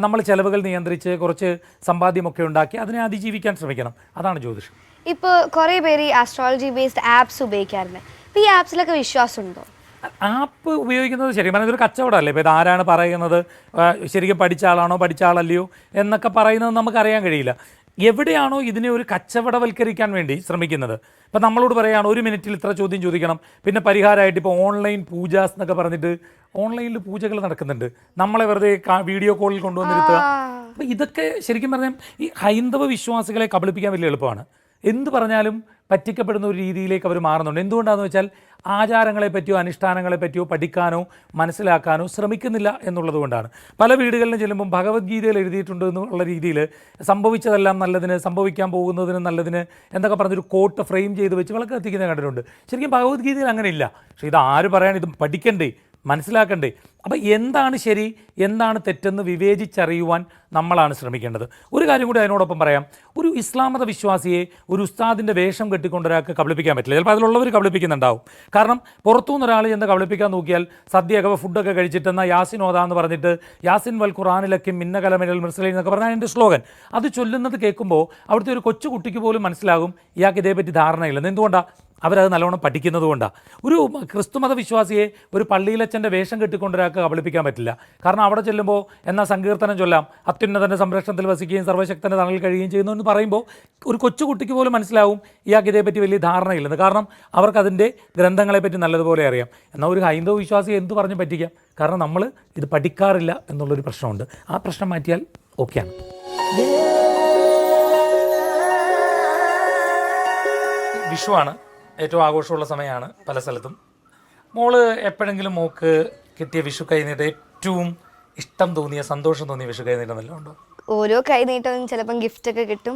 നമ്മൾ ചിലവുകൾ നിയന്ത്രിച്ച് കുറച്ച് സമ്പാദ്യമൊക്കെ ഉണ്ടാക്കി അതിനെ അതിജീവിക്കാൻ ശ്രമിക്കണം. അതാണ് ജ്യോതിഷം. ഇപ്പോൾ കുറേ പേര് ഈ ആസ്ട്രോളജി ബേസ്ഡ് ആപ്സ് ഉപയോഗിക്കാറുണ്ട്. അപ്പോൾ ഈ ആപ്സിലൊക്കെ വിശ്വാസമുണ്ടോ? ആപ്പ് ഉപയോഗിക്കുന്നത് ശരി പറഞ്ഞാൽ ഇതൊരു കച്ചവടമല്ലേ. ഇപ്പോൾ ഇത് ആരാണ് പറയുന്നത്, ശരിക്കും പഠിച്ച ആളാണോ പഠിച്ച ആളല്ലയോ എന്നൊക്കെ പറയുന്നത് നമുക്കറിയാൻ കഴിയില്ല. എവിടെയാണോ ഇതിനെ ഒരു കച്ചവടവൽക്കരിക്കാൻ വേണ്ടി ശ്രമിക്കുന്നത്, ഇപ്പം നമ്മളോട് പറയുകയാണ് 1 മിനിറ്റിൽ ഇത്ര ചോദ്യം ചോദിക്കണം, പിന്നെ പരിഹാരമായിട്ട് ഇപ്പോൾ ഓൺലൈൻ പൂജാസ് എന്നൊക്കെ പറഞ്ഞിട്ട് ഓൺലൈനിൽ പൂജകൾ നടക്കുന്നുണ്ട്, നമ്മളെ വെറുതെ വീഡിയോ കോളിൽ കൊണ്ടുവന്നിരുത്തുക. അപ്പോൾ ഇതൊക്കെ ശരിക്കും പറഞ്ഞാൽ ഈ ഹൈന്ദവ വിശ്വാസികളെ കബളിപ്പിക്കാൻ വലിയ എളുപ്പമാണ്. എന്ത് പറഞ്ഞാലും പറ്റിക്കപ്പെടുന്ന ഒരു രീതിയിലേക്ക് അവർ മാറുന്നുണ്ട്. എന്തുകൊണ്ടാണെന്ന് വെച്ചാൽ ആചാരങ്ങളെ പറ്റിയോ അനുഷ്ഠാനങ്ങളെ പറ്റിയോ പഠിക്കാനോ മനസ്സിലാക്കാനോ ശ്രമിക്കുന്നില്ല എന്നുള്ളത് കൊണ്ടാണ്. പല വീടുകളിലും ചെല്ലുമ്പം ഭഗവത്ഗീതയിൽ എഴുതിയിട്ടുണ്ട് എന്നുള്ള രീതിയിൽ സംഭവിച്ചതെല്ലാം നല്ലതിന്, സംഭവിക്കാൻ പോകുന്നതിന് നല്ലതിന് എന്നൊക്കെ പറഞ്ഞൊരു കോട്ട് ഫ്രെയിം ചെയ്ത് വെച്ച് വിളക്ക് കത്തിക്കുന്നത് കണ്ടിട്ടുണ്ട്. ശരിക്കും ഭഗവത്ഗീതയിൽ അങ്ങനെ ഇല്ല. പക്ഷേ ഇത് ആര് പറയാൻ, ഇത് പഠിക്കണ്ടേ, മനസ്സിലാക്കണ്ടേ. അപ്പോൾ എന്താണ് ശരി എന്താണ് തെറ്റെന്ന് വിവേചിച്ചറിയുവാൻ നമ്മളാണ് ശ്രമിക്കേണ്ടത്. ഒരു കാര്യം കൂടി അതിനോടൊപ്പം പറയാം. ഒരു ഇസ്ലാം മത വിശ്വാസിയെ ഒരു ഉസ്താദിൻ്റെ വേഷം കെട്ടിക്കൊണ്ടൊരാൾക്ക് കബളിപ്പിക്കാൻ പറ്റില്ല. ചിലപ്പോൾ അതിലുള്ളവർ കബളിപ്പിക്കുന്നുണ്ടാവും. കാരണം പുറത്തുനിന്ന് ഒരാൾ ചെന്ന് കബളിപ്പിക്കാൻ നോക്കിയാൽ സദ്യയൊക്കെ ഫുഡൊക്കെ കഴിച്ചിട്ടെന്നാൽ യാസിൻ ഓതാന്ന് പറഞ്ഞിട്ട് യാസിൻ വൽ ഖുറാനിലൊക്കെ മിന്ന കലമിനൽ മുസ്ലിം എന്നൊക്കെ പറഞ്ഞാൽ എൻ്റെ സ്ലോഗൻ അത് ചൊല്ലുന്നത് കേൾക്കുമ്പോൾ അവിടുത്തെ ഒരു കൊച്ചു കുട്ടിക്ക് പോലും മനസ്സിലാകും ഇയാൾക്ക് ഇതേപ്പറ്റി ധാരണയില്ലെന്ന്. എന്തുകൊണ്ടാണ്? അവരത് നല്ലോണം പഠിക്കുന്നത് കൊണ്ടാണ്. ഒരു ക്രിസ്തുമത വിശ്വാസിയെ ഒരു പള്ളിയിലച്ഛൻ്റെ വേഷം കെട്ടിക്കൊണ്ടൊരാൾക്ക് കബളിപ്പിക്കാൻ പറ്റില്ല. കാരണം അവിടെ ചെല്ലുമ്പോൾ എന്നാൽ സങ്കീർത്തനം ചൊല്ലാം, അത്യുന്നതൻ്റെ സംരക്ഷണത്തിൽ വസിക്കുകയും സർവ്വശക്തൻ്റെ തണലിൽ കഴിയുകയും ചെയ്യുന്നു എന്ന് പറയുമ്പോൾ ഒരു കൊച്ചുകുട്ടിക്ക് പോലും മനസ്സിലാവും ഇയാൾക്ക് ഇതേപ്പറ്റി വലിയ ധാരണയില്ലെന്ന്. കാരണം അവർക്കതിൻ്റെ ഗ്രന്ഥങ്ങളെപ്പറ്റി നല്ലതുപോലെ അറിയാം. എന്നാൽ ഒരു ഹൈന്ദവ വിശ്വാസിയെ എന്ത് പറഞ്ഞ് പറ്റിക്കാം? കാരണം നമ്മൾ ഇത് പഠിക്കാറില്ല എന്നുള്ളൊരു പ്രശ്നമുണ്ട്. ആ പ്രശ്നം മാറ്റിയാൽ ഓക്കെയാണ്. വിഷുവാണ് ഏറ്റവും ആഘോഷമുള്ള സമയമാണ് പല സ്ഥലത്തും. മോള് എപ്പോഴെങ്കിലും മോൾക്ക് കിട്ടിയ വിഷു കൈനീട്ടം ഏറ്റവും ഇഷ്ടം തോന്നിയ, സന്തോഷം തോന്നിയ വിഷു കൈനീട്ടം വല്ലതും ഉണ്ടോ? ഓരോ കൈനീട്ടവും ചിലപ്പം ഗിഫ്റ്റൊക്കെ കിട്ടും,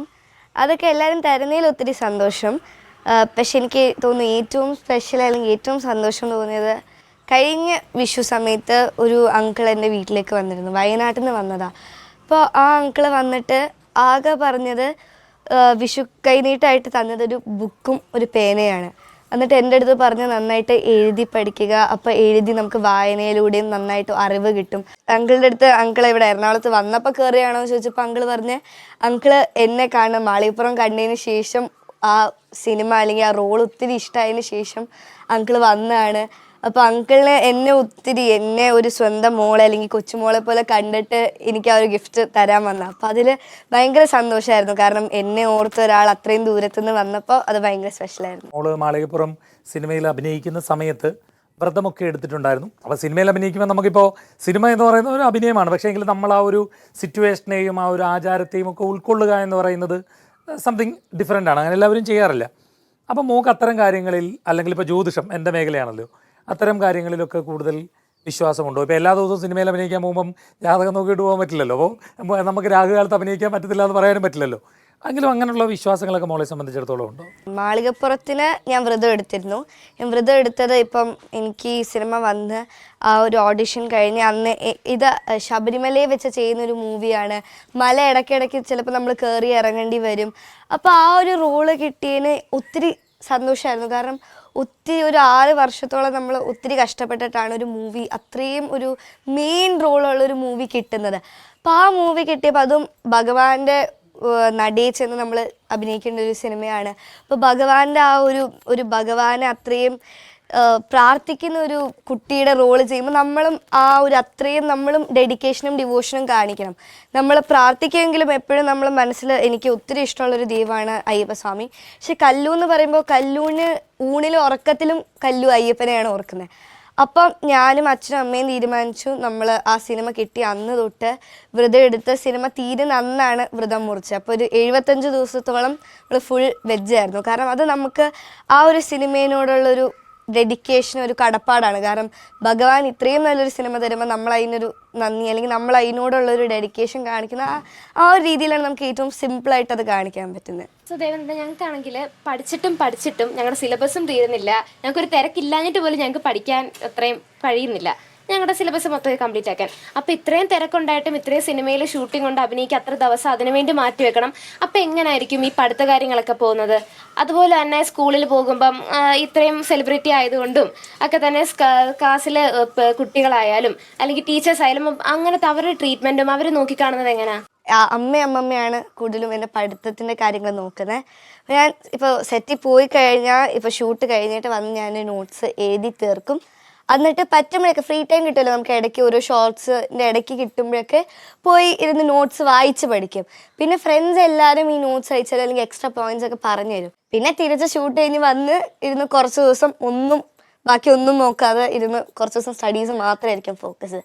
അതൊക്കെ എല്ലാവരും തരുന്നതിൽ ഒത്തിരി സന്തോഷം. പക്ഷെ എനിക്ക് തോന്നുന്നു ഏറ്റവും സ്പെഷ്യൽ അല്ലെങ്കിൽ ഏറ്റവും സന്തോഷം തോന്നിയത് കഴിഞ്ഞ വിഷു സമയത്ത് ഒരു അങ്കിൾ എൻ്റെ വീട്ടിലേക്ക് വന്നിരുന്നു. വയനാട്ടിൽ നിന്ന് വന്നതാണ്. അപ്പോൾ ആ അങ്കിൾ വന്നിട്ട് ആകെ പറഞ്ഞത് വിഷു കൈനീട്ടമായിട്ട് തന്നതൊരു ബുക്കും ഒരു പേനയാണ്. എന്നിട്ട് എൻ്റെ അടുത്ത് പറഞ്ഞ് നന്നായിട്ട് എഴുതി പഠിക്കുക, അപ്പോൾ എഴുതി നമുക്ക് വായനയിലൂടെയും നന്നായിട്ട് അറിവ് കിട്ടും. അങ്കിളുടെ അടുത്ത് അങ്കിൾ ഇവിടെ എറണാകുളത്ത് വന്നപ്പോൾ കയറിയാണോ എന്ന് ചോദിച്ചപ്പോൾ അങ്കിൾ പറഞ്ഞ് അങ്കിള് എന്നെ കാണും മാളികപ്പുറം കണ്ടതിന് ശേഷം ആ സിനിമ അല്ലെങ്കിൽ ആ റോൾ ഒത്തിരി ഇഷ്ടമായതിന് ശേഷം അങ്കിൾ വന്നതാണ്. അപ്പോൾ അങ്കിളിന് എന്നെ ഒരു സ്വന്തം മോളെ അല്ലെങ്കിൽ കൊച്ചുമോളെ പോലെ കണ്ടിട്ട് എനിക്ക് ആ ഒരു ഗിഫ്റ്റ് തരാൻ വന്ന. അപ്പോൾ അതിൽ ഭയങ്കര സന്തോഷമായിരുന്നു. കാരണം എന്നെ ഓർത്ത ഒരാൾ അത്രയും ദൂരത്തുനിന്ന് വന്നപ്പോൾ അത് ഭയങ്കര സ്പെഷ്യലായിരുന്നു. മോള് മാളികപ്പുറം സിനിമയിൽ അഭിനയിക്കുന്ന സമയത്ത് വ്രതമൊക്കെ എടുത്തിട്ടുണ്ടായിരുന്നു. അപ്പോൾ സിനിമയിൽ അഭിനയിക്കുമ്പോൾ നമുക്കിപ്പോൾ സിനിമ എന്ന് പറയുന്നത് ഒരു അഭിനയമാണ്. പക്ഷേ എങ്കിൽ നമ്മൾ ആ ഒരു സിറ്റുവേഷനെയും ആ ഒരു ആചാരത്തെയും ഒക്കെ ഉൾക്കൊള്ളുക എന്ന് പറയുന്നത് സംതിങ് ഡിഫറെൻ്റ് ആണ്. അങ്ങനെ എല്ലാവരും ചെയ്യാറില്ല. അപ്പോൾ മോൾക്ക് അത്തരം കാര്യങ്ങളിൽ, അല്ലെങ്കിൽ ഇപ്പോൾ ജ്യോതിഷം എൻ്റെ മേഖലയാണല്ലോ, അത്തരം കാര്യങ്ങളിലൊക്കെ കൂടുതൽ വിശ്വാസമുണ്ടോ? ഇപ്പോൾ എല്ലാ ദിവസവും സിനിമയിൽ അഭിനയിക്കാൻ പോകുമ്പം ജാതകം നോക്കിയിട്ട് പോകാൻ പറ്റില്ലല്ലോ. അപ്പോൾ നമുക്ക് രാഹുകാലത്ത് അഭിനയിക്കാൻ പറ്റത്തില്ല എന്ന് പറയാനും പറ്റില്ലല്ലോ. എങ്കിലും അങ്ങനെയുള്ള വിശ്വാസങ്ങളൊക്കെ മോളെ സംബന്ധിച്ചിടത്തോളം ഉണ്ടോ? മാളികപ്പുറത്തിന് ഞാൻ വ്രതം എടുത്തിരുന്നു. ഞാൻ വ്രതം എടുത്തത് ഇപ്പം എനിക്ക് ഈ സിനിമ വന്ന് ആ ഒരു ഓഡിഷൻ കഴിഞ്ഞ് അന്ന് ഇത് ശബരിമലയെ വെച്ച് ചെയ്യുന്നൊരു മൂവിയാണ്. മല ഇടയ്ക്കിടയ്ക്ക് ചിലപ്പോൾ നമ്മൾ കയറി ഇറങ്ങേണ്ടി വരും. അപ്പോൾ ആ ഒരു റോള് കിട്ടിയതിന് ഒത്തിരി സന്തോഷമായിരുന്നു. കാരണം ഒത്തിരി ഒരു 6 വർഷത്തോളം നമ്മൾ ഒത്തിരി കഷ്ടപ്പെട്ടിട്ടാണ് ഒരു മൂവി, അത്രയും ഒരു മെയിൻ റോളുള്ള ഒരു മൂവി കിട്ടുന്നത്. അപ്പോൾ ആ മൂവി കിട്ടിയപ്പോൾ അതും ഭഗവാന്റെ നടയിൽ ചെന്ന് നമ്മൾ അഭിനയിക്കേണ്ട ഒരു സിനിമയാണ്. അപ്പോൾ ഭഗവാന്റെ ആ ഒരു ഭഗവാനെ അത്രയും പ്രാർത്ഥിക്കുന്ന ഒരു കുട്ടിയുടെ റോള് ചെയ്യുമ്പോൾ നമ്മളും ആ ഒരു അത്രയും നമ്മളും ഡെഡിക്കേഷനും ഡിവോഷനും കാണിക്കണം. നമ്മൾ പ്രാർത്ഥിക്കുമെങ്കിലും എപ്പോഴും നമ്മൾ മനസ്സിൽ എനിക്ക് ഒത്തിരി ഇഷ്ടമുള്ളൊരു ദൈവമാണ് അയ്യപ്പസ്വാമി. പക്ഷെ കല്ലു എന്ന് പറയുമ്പോൾ കല്ലൂന് ഊണിലും ഉറക്കത്തിലും കല്ലു അയ്യപ്പനെയാണ് ഓർക്കുന്നത്. അപ്പം ഞാനും അച്ഛനും അമ്മയും തീരുമാനിച്ചു നമ്മൾ ആ സിനിമ കിട്ടി അന്ന് തൊട്ട് വ്രതം എടുത്ത് സിനിമ തീരുന്ന അന്നാണ് വ്രതം മുറിച്ചത്. അപ്പോൾ ഒരു 75 ദിവസത്തോളം നമ്മൾ ഫുൾ വെജായിരുന്നു. കാരണം അത് നമുക്ക് ആ ഒരു സിനിമയോടുള്ളൊരു ഡെഡിക്കേഷൻ, ഒരു കടപ്പാടാണ്. കാരണം ഭഗവാൻ ഇത്രയും നല്ലൊരു സിനിമ തരുമ്പോൾ നമ്മൾ അതിനൊരു നന്ദി, അല്ലെങ്കിൽ നമ്മൾ അതിനോടുള്ളൊരു ഡെഡിക്കേഷൻ കാണിക്കുന്ന ആ ഒരു രീതിയിലാണ് നമുക്ക് ഏറ്റവും സിമ്പിളായിട്ട് അത് കാണിക്കാൻ പറ്റുന്നത്. സോ ദേവനന്ദ, ഞങ്ങൾക്കാണെങ്കിൽ പഠിച്ചിട്ടും ഞങ്ങളുടെ സിലബസും തീരുന്നില്ല. ഞങ്ങൾക്കൊരു തിരക്കില്ലാഞ്ഞിട്ട് പോലും ഞങ്ങൾക്ക് പഠിക്കാൻ അത്രയും കഴിയുന്നില്ല, ഞങ്ങളുടെ സിലബസ് മൊത്തം കംപ്ലീറ്റ് ആക്കാൻ. അപ്പോൾ ഇത്രയും തിരക്കുണ്ടായിട്ടും ഇത്രയും സിനിമയിൽ ഷൂട്ടിംഗ് കൊണ്ട് അഭിനയിക്കുക, അത്ര ദിവസം അതിനുവേണ്ടി മാറ്റി വെക്കണം. അപ്പോൾ എങ്ങനെയായിരിക്കും ഈ പഠിത്ത കാര്യങ്ങളൊക്കെ പോകുന്നത്? അതുപോലെ തന്നെ സ്കൂളിൽ പോകുമ്പം ഇത്രയും സെലിബ്രിറ്റി ആയതുകൊണ്ടും ഒക്കെ തന്നെ ക്ലാസ്സിൽ കുട്ടികളായാലും അല്ലെങ്കിൽ ടീച്ചേഴ്സ് ആയാലും അങ്ങനത്തെ അവരുടെ ട്രീറ്റ്മെൻറ്റും അവർ നോക്കിക്കാണുന്നത് എങ്ങനെയാണ്? അമ്മയാണ് കൂടുതലും എൻ്റെ പഠിത്തത്തിൻ്റെ കാര്യങ്ങൾ നോക്കുന്നത്. ഞാൻ ഇപ്പോൾ സെറ്റിൽ പോയി കഴിഞ്ഞാൽ, ഇപ്പോൾ ഷൂട്ട് കഴിഞ്ഞിട്ട് വന്ന് ഞാൻ നോട്ട്സ് എഴുതി തീർക്കും. എന്നിട്ട് പറ്റുമ്പോഴൊക്കെ ഫ്രീ ടൈം കിട്ടുമല്ലോ നമുക്ക്, ഇടയ്ക്ക് ഓരോ ഷോർട്സിൻ്റെ ഇടയ്ക്ക് കിട്ടുമ്പോഴൊക്കെ പോയി ഇരുന്ന് നോട്ട്സ് വായിച്ച് പഠിക്കും. പിന്നെ ഫ്രണ്ട്സ് എല്ലാവരും ഈ നോട്ട്സ് അയച്ചാൽ അല്ലെങ്കിൽ എക്സ്ട്രാ പോയിന്റ്സ് ഒക്കെ പറഞ്ഞു തരും. പിന്നെ തിരിച്ച് ഷൂട്ട് കഴിഞ്ഞ് വന്ന് ഇരുന്ന് കുറച്ച് ദിവസം ബാക്കി ഒന്നും നോക്കാതെ ഇരുന്ന് കുറച്ച് ദിവസം സ്റ്റഡീസ് മാത്രമായിരിക്കും ഫോക്കസ്.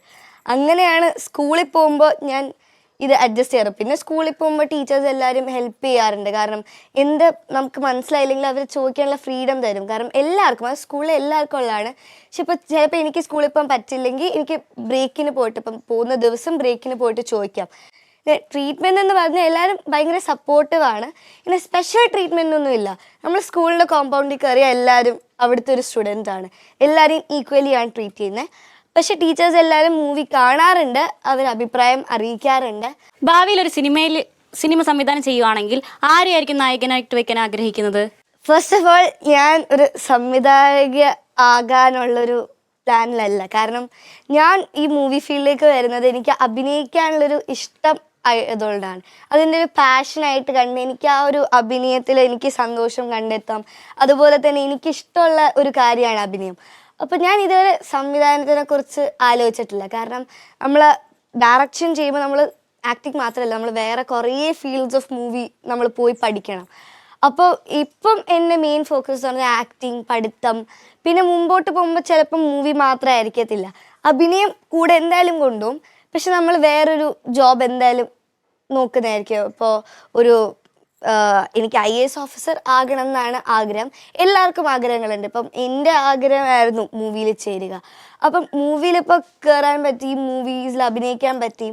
അങ്ങനെയാണ് സ്കൂളിൽ പോകുമ്പോൾ ഞാൻ ഇത് അഡ്ജസ്റ്റ് ചെയ്യാറ്. പിന്നെ സ്കൂളിൽ പോകുമ്പോൾ ടീച്ചേഴ്സ് എല്ലാവരും ഹെൽപ്പ് ചെയ്യാറുണ്ട്. കാരണം നമുക്ക് മനസ്സിലായില്ലെങ്കിൽ അവർ ചോദിക്കാനുള്ള ഫ്രീഡം തരും. കാരണം എല്ലാവർക്കും, അത് സ്കൂളിൽ എല്ലാവർക്കും ഉള്ളതാണ്. പക്ഷെ ഇപ്പോൾ ചിലപ്പോൾ എനിക്ക് സ്കൂളിൽ പോകാൻ പറ്റില്ലെങ്കിൽ എനിക്ക് ബ്രേക്കിന് പോയിട്ട്, ഇപ്പം പോകുന്ന ദിവസം ബ്രേക്കിന് പോയിട്ട് ചോദിക്കാം. ട്രീറ്റ്മെൻറ്റ് എന്ന് പറഞ്ഞാൽ എല്ലാവരും ഭയങ്കര സപ്പോർട്ടീവാണ്. പിന്നെ സ്പെഷ്യൽ ട്രീറ്റ്മെൻ്റ് ഒന്നും ഇല്ല. നമ്മൾ സ്കൂളിൻ്റെ കോമ്പൗണ്ടിൽ കയറിയാൽ എല്ലാവരും അവിടുത്തെ ഒരു സ്റ്റുഡൻ്റാണ്, എല്ലാവരെയും ഈക്വലി ആണ് ട്രീറ്റ് ചെയ്യുന്നത്. പക്ഷെ ടീച്ചേഴ്സ് എല്ലാവരും മൂവി കാണാറുണ്ട്, അവർ അഭിപ്രായം അറിയിക്കാറുണ്ട്. ഭാവിയിൽ ഒരു സിനിമ സംവിധാനം ചെയ്യുവാണെങ്കിൽ ആരെയായിരിക്കും നായകനായിട്ട് വെക്കാൻ ആഗ്രഹിക്കുന്നത്? ഫസ്റ്റ് ഓഫ് ഓൾ, ഞാൻ ഒരു സംവിധായക ആകാനുള്ളൊരു പ്ലാനിലല്ല. കാരണം ഞാൻ ഈ മൂവി ഫീൽഡിലേക്ക് വരുന്നത് എനിക്ക് അഭിനയിക്കാനുള്ളൊരു ഇഷ്ടം ആയതുകൊണ്ടാണ്. അതിൻ്റെ ഒരു പാഷനായിട്ട് കണ്ട് എനിക്ക് ആ ഒരു അഭിനയത്തിൽ എനിക്ക് സന്തോഷം കണ്ടെത്താം. അതുപോലെ തന്നെ എനിക്കിഷ്ടമുള്ള ഒരു കാര്യമാണ് അഭിനയം. അപ്പോൾ ഞാൻ ഇതുവരെ സംവിധാനത്തിനെ കുറിച്ച് ആലോചിച്ചിട്ടില്ല. കാരണം നമ്മൾ ഡയറക്ഷൻ ചെയ്യുമ്പോൾ നമ്മൾ ആക്ടിങ് മാത്രമല്ല, നമ്മൾ വേറെ കുറേ ഫീൽഡ്സ് ഓഫ് മൂവി നമ്മൾ പോയി പഠിക്കണം. അപ്പോൾ ഇപ്പം എൻ്റെ മെയിൻ ഫോക്കസ് എന്ന് പറഞ്ഞാൽ ആക്ടിങ്, പഠിത്തം. പിന്നെ മുമ്പോട്ട് പോകുമ്പോൾ ചിലപ്പം മൂവി മാത്രമായിരിക്കത്തില്ല, അഭിനയം കൂടെ എന്തായാലും കൊണ്ടുപോകും. പക്ഷെ നമ്മൾ വേറൊരു ജോബ് എന്തായാലും നോക്കുന്നതായിരിക്കും. ഇപ്പോൾ എനിക്ക് IAS ഓഫീസർ ആകണം എന്നാണ് ആഗ്രഹം. എല്ലാവർക്കും ആഗ്രഹങ്ങളുണ്ട്. ഇപ്പം എൻ്റെ ആഗ്രഹമായിരുന്നു മൂവിയിൽ ചേരുക. അപ്പം മൂവിയിലിപ്പോൾ കയറാൻ പറ്റി, മൂവീസിൽ അഭിനയിക്കാൻ പറ്റി.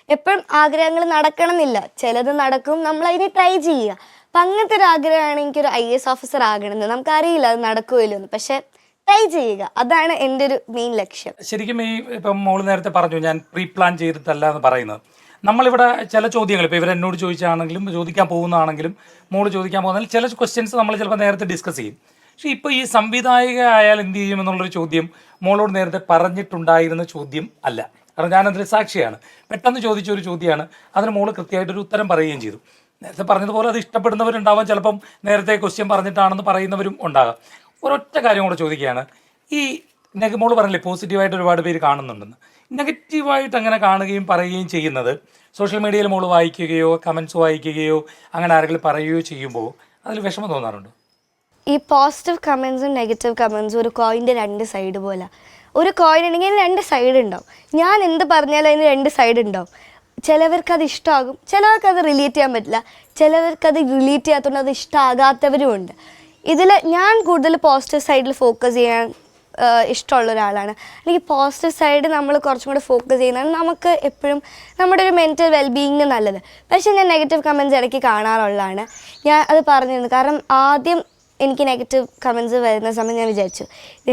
എപ്പോഴും ആഗ്രഹങ്ങൾ നടക്കണം എന്നില്ല, ചിലത് നടക്കും, നമ്മൾ അതിനെ ട്രൈ ചെയ്യുക. അപ്പം അങ്ങനത്തെ ഒരു ആഗ്രഹമാണ് എനിക്കൊരു IAS ഓഫീസർ ആകണമെന്ന്. നമുക്കറിയില്ല അത് നടക്കുമല്ലോ എന്ന്, പക്ഷേ ട്രൈ ചെയ്യുക, അതാണ് എൻ്റെ ഒരു മെയിൻ ലക്ഷ്യം. ശരിക്കും ഇപ്പം മോള് നേരത്തെ പറഞ്ഞു ഞാൻ പ്രീ പ്ലാൻ ചെയ്തിട്ടല്ല എന്ന് പറയുന്നത്. നമ്മളിവിടെ ചില ചോദ്യങ്ങൾ, ഇപ്പോൾ ഇവരെന്നോട് ചോദിച്ചാണെങ്കിലും ചോദിക്കാൻ പോകുന്നതാണെങ്കിലും മോള് ചോദിക്കാൻ പോകുന്നതിൽ ചില ക്വസ്റ്റ്യൻസ് നമ്മൾ ചിലപ്പോൾ നേരത്തെ ഡിസ്കസ് ചെയ്യും. പക്ഷേ ഇപ്പോൾ ഈ സംവിധായിക ആയാൽ എന്ത് ചെയ്യും എന്നുള്ളൊരു ചോദ്യം മോളോട് നേരത്തെ പറഞ്ഞിട്ടുണ്ടായിരുന്ന ചോദ്യം അല്ല. കാരണം ഞാനതിൽ സാക്ഷിയാണ്. പെട്ടെന്ന് ചോദിച്ചൊരു ചോദ്യമാണ്, അതിന് മോള് കൃത്യമായിട്ടൊരു ഉത്തരം പറയുകയും ചെയ്തു. നേരത്തെ പറഞ്ഞതുപോലെ അത് ഇഷ്ടപ്പെടുന്നവരുണ്ടാവാം, ചിലപ്പം നേരത്തെ ക്വസ്റ്റ്യൻ പറഞ്ഞിട്ടാണെന്ന് പറയുന്നവരും ഉണ്ടാകാം. ഒരൊറ്റ കാര്യം കൂടെ ചോദിക്കുകയാണ്, ഈ മോള് പറഞ്ഞില്ലേ പോസിറ്റീവായിട്ട് ഒരുപാട് പേര് കാണുന്നുണ്ടെന്ന്, നെഗറ്റീവായിട്ട് അങ്ങനെ കാണുകയും പറയുകയും ചെയ്യുന്നത് സോഷ്യൽ മീഡിയയിൽ മോള് വായിക്കുകയോ കമൻസ് വായിക്കുകയോ അങ്ങനെ ആരെങ്കിലും പറയുകയോ ചെയ്യുമ്പോൾ അതിൽ വിഷമം തോന്നാറുണ്ടോ? ഈ പോസിറ്റീവ് കമൻസും നെഗറ്റീവ് കമൻസും ഒരു കോയിൻ്റെ 2 സൈഡ് പോലെ. ഒരു കോയിൻ ഉണ്ടെങ്കിൽ അതിന് 2 സൈഡ് ഉണ്ടാവും. ഞാൻ എന്ത് പറഞ്ഞാലും അതിന് 2 സൈഡ് ഉണ്ടാവും. ചിലവർക്ക് അത് ഇഷ്ടമാകും, ചിലവർക്ക് അത് റിലേറ്റ് ചെയ്യാൻ പറ്റില്ല, ചിലവർക്ക് അത് റിലേറ്റ് ചെയ്യാത്തതുകൊണ്ട് അത് ഇഷ്ടമാകാത്തവരും ഉണ്ട്. ഇതിൽ ഞാൻ കൂടുതൽ പോസിറ്റീവ് സൈഡിൽ ഫോക്കസ് ചെയ്യാൻ ഇഷ്ടമുള്ള ഒരാളാണ്. അല്ലെങ്കിൽ പോസിറ്റീവ് സൈഡ് നമ്മൾ കുറച്ചും കൂടെ ഫോക്കസ് ചെയ്യുന്നതാണ് നമുക്ക് എപ്പോഴും നമ്മുടെ ഒരു മെൻറ്റൽ വെൽബീയിങ്ങിന് നല്ലത്. പക്ഷേ ഞാൻ നെഗറ്റീവ് കമൻറ്റ്സ് ഇടയ്ക്ക് കാണാറുള്ളതാണ്. ഞാൻ അത് പറഞ്ഞിരുന്നു. കാരണം ആദ്യം എനിക്ക് നെഗറ്റീവ് കമൻറ്റ്സ് വരുന്ന സമയം ഞാൻ വിചാരിച്ചു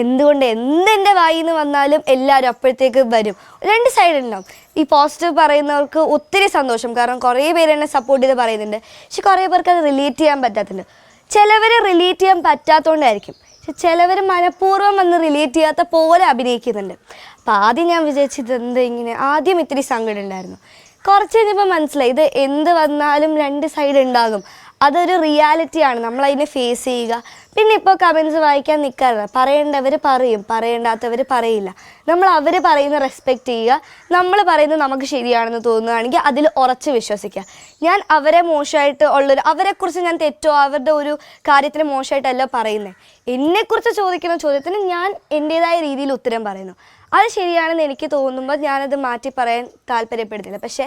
എന്തുകൊണ്ട് എന്തെൻ്റെ വായിൽ നിന്ന് വന്നാലും എല്ലാവരും അപ്പോഴത്തേക്ക് വരും. 2 സൈഡ് ഉണ്ടാവും. ഈ പോസിറ്റീവ് പറയുന്നവർക്ക് ഒത്തിരി സന്തോഷം, കാരണം കുറേ പേര് എന്നെ സപ്പോർട്ട് ചെയ്ത് പറയുന്നുണ്ട്. പക്ഷെ കുറേ പേർക്ക് അത് റിലേറ്റ് ചെയ്യാൻ പറ്റാത്തുണ്ട്. ചിലവർ റിലേറ്റ് ചെയ്യാൻ പറ്റാത്തതുകൊണ്ടായിരിക്കും, പക്ഷെ ചിലവർ മനഃപൂർവ്വം വന്ന് റിലേറ്റ് ചെയ്യാത്ത പോലെ അഭിനയിക്കുന്നുണ്ട്. അപ്പോൾ ആദ്യം ഞാൻ വിചാരിച്ചത് എന്താ ഇങ്ങനെ, ആദ്യം ഇത്തിരി സങ്കടം ഉണ്ടായിരുന്നു. കുറച്ച് കഴിഞ്ഞപ്പോൾ മനസ്സിലായി ഇത് എന്ത് വന്നാലും രണ്ട് സൈഡ് ഉണ്ടാകും, അതൊരു റിയാലിറ്റിയാണ്, നമ്മളതിനെ ഫേസ് ചെയ്യുക. പിന്നെ ഇപ്പോൾ കമൻസ് വായിക്കാൻ നിൽക്കാറില്ല, പറയേണ്ടവർ പറയും, പറയേണ്ടാത്തവർ പറയില്ല. നമ്മൾ അവർ പറയുന്ന റെസ്പെക്റ്റ് ചെയ്യുക, നമ്മൾ പറയുന്നത് നമുക്ക് ശരിയാണെന്ന് തോന്നുകയാണെങ്കിൽ അതിൽ ഉറച്ച് വിശ്വസിക്കുക. ഞാൻ അവരെ മോശമായിട്ട് അവരെക്കുറിച്ച് ഞാൻ തെറ്റോ അവരുടെ ഒരു കാര്യത്തിന് മോശമായിട്ടല്ല പറയുന്നത്. എന്നെക്കുറിച്ച് ചോദിക്കുന്ന ചോദ്യത്തിന് ഞാൻ എൻ്റേതായ രീതിയിൽ ഉത്തരം പറയുന്നു. അത് ശരിയാണെന്ന് എനിക്ക് തോന്നുമ്പോൾ ഞാനത് മാറ്റി പറയാൻ താല്പര്യപ്പെടുന്നില്ല. പക്ഷേ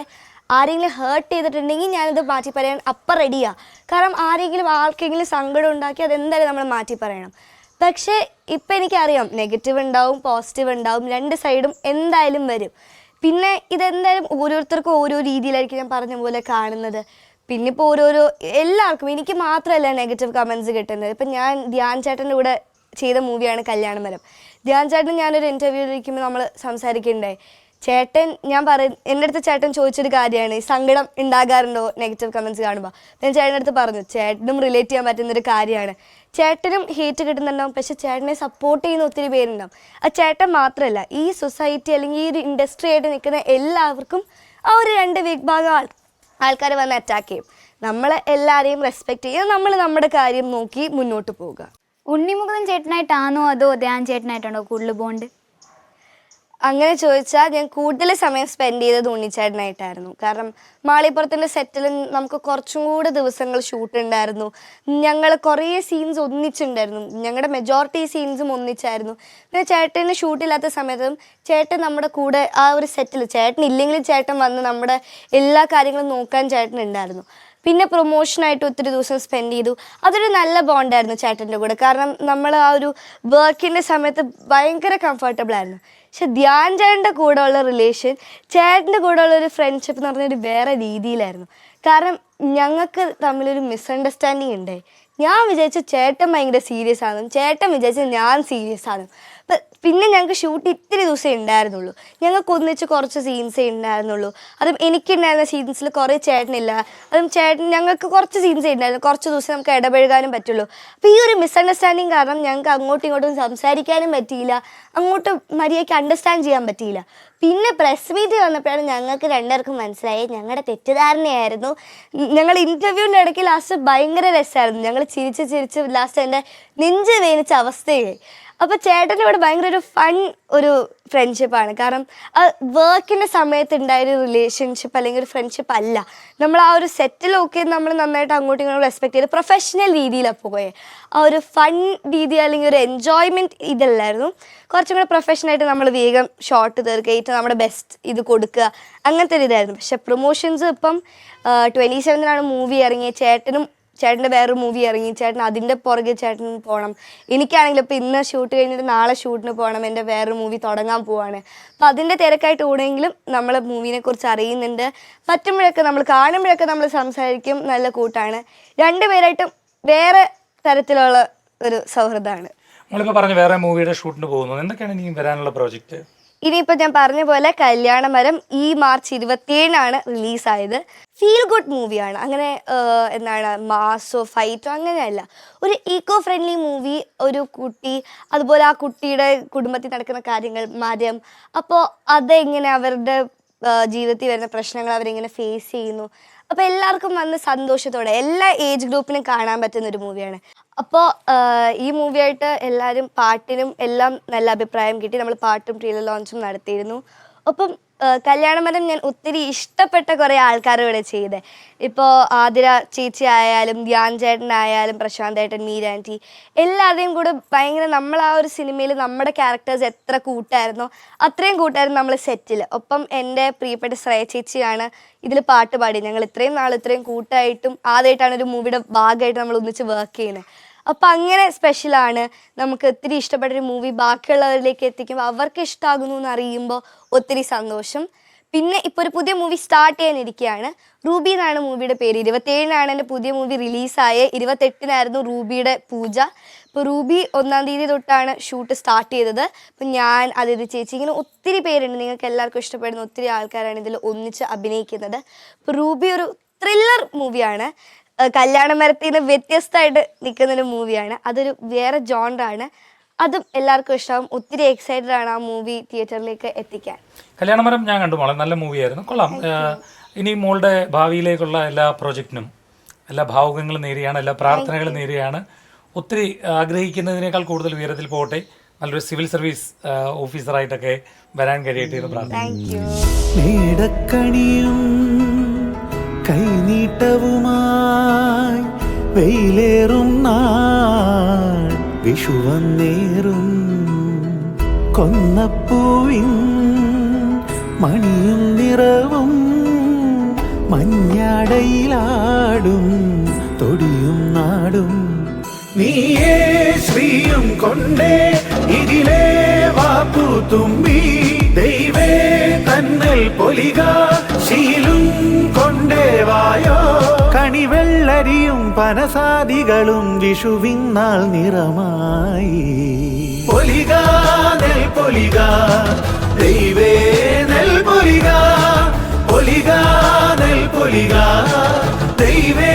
ആരെങ്കിലും ഹേർട്ട് ചെയ്തിട്ടുണ്ടെങ്കിൽ ഞാനത് മാറ്റി പറയാൻ അപ്പം റെഡിയാണ്. കാരണം ആർക്കെങ്കിലും സങ്കടം ഉണ്ടാക്കി അതെന്തായാലും നമ്മൾ മാറ്റി പറയണം. പക്ഷേ ഇപ്പം എനിക്കറിയാം നെഗറ്റീവ് ഉണ്ടാവും, പോസിറ്റീവ് ഉണ്ടാവും, രണ്ട് സൈഡും എന്തായാലും വരും. പിന്നെ ഇതെന്തായാലും ഓരോരുത്തർക്കും ഓരോ രീതിയിലായിരിക്കും ഞാൻ പറഞ്ഞ പോലെ കാണുന്നത്. പിന്നെ ഇപ്പോൾ എല്ലാവർക്കും, എനിക്ക് മാത്രമല്ല നെഗറ്റീവ് കമൻറ്റ്സ് കിട്ടുന്നത്. ഇപ്പം ഞാൻ ധ്യാൻ ചേട്ടൻ്റെ കൂടെ ചെയ്ത മൂവിയാണ് കല്യാണമരം. ധ്യാൻ ചേട്ടൻ ഞാനൊരു ഇൻ്റർവ്യൂവിൽ ഇരിക്കുമ്പോൾ നമ്മൾ സംസാരിക്കുന്നുണ്ടായി. ചേട്ടൻ എൻ്റെ അടുത്ത് ചേട്ടൻ ചോദിച്ചൊരു കാര്യമാണ്, ഈ സങ്കടം ഉണ്ടാകാറുണ്ടോ നെഗറ്റീവ് കമൻറ്റ്സ് കാണുമ്പോൾ. ഞാൻ ചേട്ടൻ്റെ അടുത്ത് പറഞ്ഞു, ചേട്ടനും റിലേറ്റ് ചെയ്യാൻ പറ്റുന്നൊരു കാര്യമാണ്. ചേട്ടനും ഹേറ്റ് കിട്ടുന്നുണ്ടാവും, പക്ഷെ ചേട്ടനെ സപ്പോർട്ട് ചെയ്യുന്ന ഒത്തിരി പേരുണ്ടാവും. ആ ചേട്ടൻ മാത്രമല്ല, ഈ സൊസൈറ്റി അല്ലെങ്കിൽ ഈ ഒരു ഇൻഡസ്ട്രി ആയിട്ട് നിൽക്കുന്ന എല്ലാവർക്കും ആ ഒരു രണ്ട് വിഭാഗം ആൾക്കാർ വന്ന് അറ്റാക്ക് ചെയ്യും. നമ്മളെ എല്ലാവരെയും റെസ്പെക്റ്റ് ചെയ്യുക, നമ്മൾ നമ്മുടെ കാര്യം നോക്കി മുന്നോട്ട് പോവുക. ഉണ്ണിമുകുന്ദൻ ചേട്ടനായിട്ടാണോ അതോ ധ്യാൻ ചേട്ടനായിട്ടാണോ കൂടുതൽ ബോണ്ട്? അങ്ങനെ ചോദിച്ചാൽ ഞാൻ കൂടുതൽ സമയം സ്പെൻഡ് ചെയ്തത് ഉണ്ണിച്ചേട്ടനായിട്ടായിരുന്നു. കാരണം മാളിപ്പുറത്തിൻ്റെ സെറ്റിൽ നമുക്ക് കുറച്ചും കൂടെ ദിവസങ്ങൾ ഷൂട്ട് ഉണ്ടായിരുന്നു. ഞങ്ങൾ കുറേ സീൻസ് ഒന്നിച്ചുണ്ടായിരുന്നു, ഞങ്ങളുടെ മെജോറിറ്റി സീൻസും ഒന്നിച്ചായിരുന്നു. പിന്നെ ചേട്ടന് ഷൂട്ടില്ലാത്ത സമയത്തും ചേട്ടൻ നമ്മുടെ കൂടെ ആ ഒരു സെറ്റിൽ, ചേട്ടൻ ഇല്ലെങ്കിലും ചേട്ടൻ വന്ന് നമ്മുടെ എല്ലാ കാര്യങ്ങളും നോക്കാൻ ചേട്ടൻ ഉണ്ടായിരുന്നു. പിന്നെ പ്രൊമോഷനായിട്ട് ഒത്തിരി ദിവസം സ്പെൻഡ് ചെയ്തു. അതൊരു നല്ല ബോണ്ടായിരുന്നു ചേട്ടൻ്റെ കൂടെ. കാരണം നമ്മൾ ആ ഒരു വർക്കിൻ്റെ സമയത്ത് ഭയങ്കര കംഫർട്ടബിൾ ആയിരുന്നു. പക്ഷെ ധ്യാൻ ചേട്ടൻ്റെ കൂടെ ഉള്ള റിലേഷൻ, ചേട്ടൻ്റെ കൂടെ ഉള്ളൊരു ഫ്രണ്ട്ഷിപ്പ് എന്ന് പറഞ്ഞൊരു വേറെ രീതിയിലായിരുന്നു. കാരണം ഞങ്ങൾക്ക് തമ്മിലൊരു മിസ്അണ്ടർസ്റ്റാൻഡിങ് ഉണ്ടായി. ഞാൻ വിചാരിച്ചു ചേട്ടൻ ഭയങ്കര സീരിയസ് ആണെന്നും ചേട്ടൻ വിചാരിച്ചു ഞാൻ സീരിയസ് ആണ്. പിന്നെ ഞങ്ങൾക്ക് ഷൂട്ട് ഇത്തിരി ദിവസമേ ഉണ്ടായിരുന്നുള്ളൂ, ഞങ്ങൾക്ക് ഒന്നിച്ച് കുറച്ച് സീൻസേ ഉണ്ടായിരുന്നുള്ളൂ. അതും എനിക്കുണ്ടായിരുന്ന സീൻസിൽ കുറേ ചേട്ടനില്ല, അതും ഞങ്ങൾക്ക് കുറച്ച് സീൻസേ ഉണ്ടായിരുന്നു, കുറച്ച് ദിവസം നമുക്ക് ഇടപഴകാനും പറ്റുള്ളൂ. അപ്പോൾ ഈ ഒരു മിസ്അണ്ടർസ്റ്റാൻഡിങ് കാരണം ഞങ്ങൾക്ക് അങ്ങോട്ടും ഇങ്ങോട്ടും സംസാരിക്കാനും പറ്റിയില്ല, അങ്ങോട്ട് മര്യാദയ്ക്ക് അണ്ടർസ്റ്റാൻഡ് ചെയ്യാൻ പറ്റിയില്ല. പിന്നെ പ്രസ് മീറ്റ് വന്നപ്പോഴാണ് ഞങ്ങൾക്ക് രണ്ടുപേർക്കും മനസ്സിലായി ഞങ്ങളുടെ തെറ്റിദ്ധാരണയായിരുന്നു. ഞങ്ങൾ ഇൻ്റർവ്യൂവിൻ്റെ ഇടയ്ക്ക് ലാസ്റ്റ് ഭയങ്കര രസമായിരുന്നു, ഞങ്ങൾ ചിരിച്ച് ലാസ്റ്റ് എൻ്റെ നെഞ്ച് വേനിച്ച അവസ്ഥയായി. അപ്പോൾ ചേട്ടൻ്റെ കൂടെ ഭയങ്കര ഒരു ഫൺ ഒരു ഫ്രണ്ട്ഷിപ്പാണ്. കാരണം ആ വർക്കിൻ്റെ സമയത്ത് ഉണ്ടായൊരു റിലേഷൻഷിപ്പ് അല്ലെങ്കിൽ ഒരു ഫ്രണ്ട്ഷിപ്പ് അല്ല. നമ്മൾ ആ ഒരു സെറ്റിലൊക്കെ നമ്മൾ നന്നായിട്ട് അങ്ങോട്ടും ഇങ്ങോട്ടും റെസ്പെക്ട് ചെയ്ത് പ്രൊഫഷണൽ രീതിയിലാണ് പോയത്. ആ ഒരു ഫൺ രീതി അല്ലെങ്കിൽ ഒരു എൻജോയ്മെൻറ്റ് ഇതല്ലായിരുന്നു. കുറച്ചും കൂടെ പ്രൊഫഷണലായിട്ട് നമ്മൾ വേഗം ഷോട്ട് തീർക്കുക, ഏറ്റവും നമ്മുടെ ബെസ്റ്റ് ഇത് കൊടുക്കുക, അങ്ങനത്തെ ഒരു ഇതായിരുന്നു. പക്ഷേ പ്രൊമോഷൻസ് ഇപ്പം 27-നാണ് മൂവി ഇറങ്ങിയത്. ചേട്ടൻ്റെ വേറൊരു മൂവി ഇറങ്ങി, ചേട്ടൻ അതിൻ്റെ പുറകെ ചേട്ടൻ പോകണം. എനിക്കാണെങ്കിൽ ഇപ്പോൾ ഇന്ന് ഷൂട്ട് കഴിഞ്ഞിട്ട് നാളെ ഷൂട്ടിന് പോകണം, എൻ്റെ വേറൊരു മൂവി തുടങ്ങാൻ പോവാണ്. അപ്പോൾ അതിൻ്റെ തിരക്കായിട്ട് ഓടെങ്കിലും നമ്മൾ മൂവിനെക്കുറിച്ച് അറിയുന്നുണ്ട്. പറ്റുമ്പോഴൊക്കെ നമ്മൾ കാണുമ്പോഴൊക്കെ നമ്മൾ സംസാരിക്കും, നല്ല കൂട്ടാണ്. രണ്ടുപേരായിട്ടും വേറെ തരത്തിലുള്ള ഒരു സൗഹൃദമാണ്. നമ്മളിപ്പോൾ പറഞ്ഞ വേറെ മൂവിയുടെ ഷൂട്ടിന് പോകുന്നു, എന്തൊക്കെയാണ് ഇനി വരാനുള്ള പ്രോജക്റ്റ്? ഇനിയിപ്പോൾ ഞാൻ പറഞ്ഞ പോലെ കല്യാണമരം ഈ മാർച്ച് 27-നാണ് റിലീസായത്. ഫീൽ ഗുഡ് മൂവിയാണ്, അങ്ങനെ എന്താണ് മാസോ ഫൈറ്റോ അങ്ങനെയല്ല. ഒരു ഈക്കോ ഫ്രണ്ട്ലി മൂവി. ഒരു കുട്ടി, അതുപോലെ ആ കുട്ടിയുടെ കുടുംബത്തിൽ നടക്കുന്ന കാര്യങ്ങൾ, മരം, അപ്പോൾ അതെങ്ങനെ അവരുടെ ജീവിതത്തിൽ വരുന്ന പ്രശ്നങ്ങൾ അവരെങ്ങനെ ഫേസ് ചെയ്യുന്നു. അപ്പോൾ എല്ലാവർക്കും വന്ന് സന്തോഷത്തോടെ എല്ലാ ഏജ് ഗ്രൂപ്പിനും കാണാൻ പറ്റുന്ന ഒരു മൂവിയാണ്. അപ്പോൾ ഈ മൂവിയായിട്ട് എല്ലാവരും പാട്ടിനും എല്ലാം നല്ല അഭിപ്രായം കിട്ടി. നമ്മൾ പാട്ടും ട്രെയിലർ ലോഞ്ചും നടത്തിയിരുന്നു. ഒപ്പം കല്യാണമരം ഞാൻ ഒത്തിരി ഇഷ്ടപ്പെട്ട കുറേ ആൾക്കാരോടെ ചെയ്തേ. ഇപ്പോൾ ആതിര ചേച്ചി ആയാലും ധ്യാൻ ചേട്ടനായാലും പ്രശാന്ത് ഏട്ടൻ, മീര ആൻറ്റി, എല്ലാവരുടെയും കൂടെ ഭയങ്കര നമ്മൾ ആ ഒരു സിനിമയിൽ നമ്മുടെ ക്യാരക്ടേഴ്സ് എത്ര കൂട്ടായിരുന്നോ അത്രയും കൂട്ടായിരുന്നു നമ്മൾ സെറ്റിൽ. ഒപ്പം എൻ്റെ പ്രിയപ്പെട്ട ശ്രേയ ചേച്ചിയാണ് ഇതിൽ പാട്ട് പാടി. ഞങ്ങൾ ഇത്രയും നാൾ ഇത്രയും കൂട്ടായിട്ടും ആദ്യമായിട്ടാണ് ഒരു മൂവിയുടെ ഭാഗമായിട്ട് നമ്മൾ ഒന്നിച്ച് വർക്ക് ചെയ്യുന്നത്. അപ്പം അങ്ങനെ സ്പെഷ്യലാണ്. നമുക്ക് ഒത്തിരി ഇഷ്ടപ്പെട്ടൊരു മൂവി ബാക്കിയുള്ളവരിലേക്ക് എത്തിക്കുമ്പോൾ അവർക്ക് ഇഷ്ടമാകുന്നു എന്ന് അറിയുമ്പോൾ ഒത്തിരി സന്തോഷം. പിന്നെ ഇപ്പോൾ ഒരു പുതിയ മൂവി സ്റ്റാർട്ട് ചെയ്യാനിരിക്കുകയാണ്. റൂബി എന്നാണ് മൂവിയുടെ പേര്. 27-നാണ് എൻ്റെ പുതിയ മൂവി റിലീസായത്. 28-നായിരുന്നു റൂബിയുടെ പൂജ. ഇപ്പോൾ റൂബി 1-ാം തീയതി തൊട്ടാണ് ഷൂട്ട് സ്റ്റാർട്ട് ചെയ്തത്. അപ്പം ഞാൻ, അതിഥി ചേച്ചി, ഇങ്ങനെ ഒത്തിരി പേരുണ്ട്. നിങ്ങൾക്ക് എല്ലാവർക്കും ഇഷ്ടപ്പെടുന്ന ഒത്തിരി ആൾക്കാരാണ് ഇതിൽ ഒന്നിച്ച് അഭിനയിക്കുന്നത്. ഇപ്പോൾ റൂബി ഒരു ത്രില്ലർ മൂവിയാണ്. കല്യാണ മരത്തിൽ നിന്ന് വ്യത്യസ്തമായിട്ട് നിൽക്കുന്നൊരു മൂവിയാണ്. അതൊരു വേറെ ജോണറാണ്. അതും എല്ലാവർക്കും ഇഷ്ടമാവും. ഒത്തിരി എക്സൈറ്റഡ് ആണ് ആ മൂവി തിയേറ്ററിലേക്ക് എത്തിക്കാൻ. കല്യാണമരം ഞാൻ കണ്ടു മോളെ, നല്ല മൂവിയായിരുന്നു, കൊള്ളാം. ഇനി മോളുടെ ഭാവിയിലേക്കുള്ള എല്ലാ പ്രോജക്റ്റിനും എല്ലാ ഭാവുകങ്ങളും നേരെയാണ്, എല്ലാ പ്രാർത്ഥനകളും നേരെയാണ്. ഒത്തിരി ആഗ്രഹിക്കുന്നതിനേക്കാൾ കൂടുതൽ ഉയരത്തിൽ പോകട്ടെ. നല്ലൊരു സിവിൽ സർവീസ് ഓഫീസറായിട്ടൊക്കെ വരാൻ കഴിയട്ടെ എന്ന് പ്രാർത്ഥിക്കുന്നു. മേടക്കണിയും കൈനീട്ടവുമായി വെയിലേറും നാൾ വിഷുവന്നേറും കൊന്നപ്പൂവിൻ മണിയും നിറവും മഞ്ഞാടയിലാടും തൊടിയും നാടും നീയേ ശ്രീയും കൊണ്ടേ ഇതിലേ വാപ്പു തുമ്പി ദൈവേ തന്നൽ പൊലിക ശീലും കൊണ്ടേ വായോ കണിവെള്ളരിയും പനസാദികളും വിഷുവിന്നാൾ നിറമായി പൊലിക നെൽ പൊലിക ദൈവേ നെൽ പൊലിക പൊലിക നെൽ പൊലിക ദൈവേ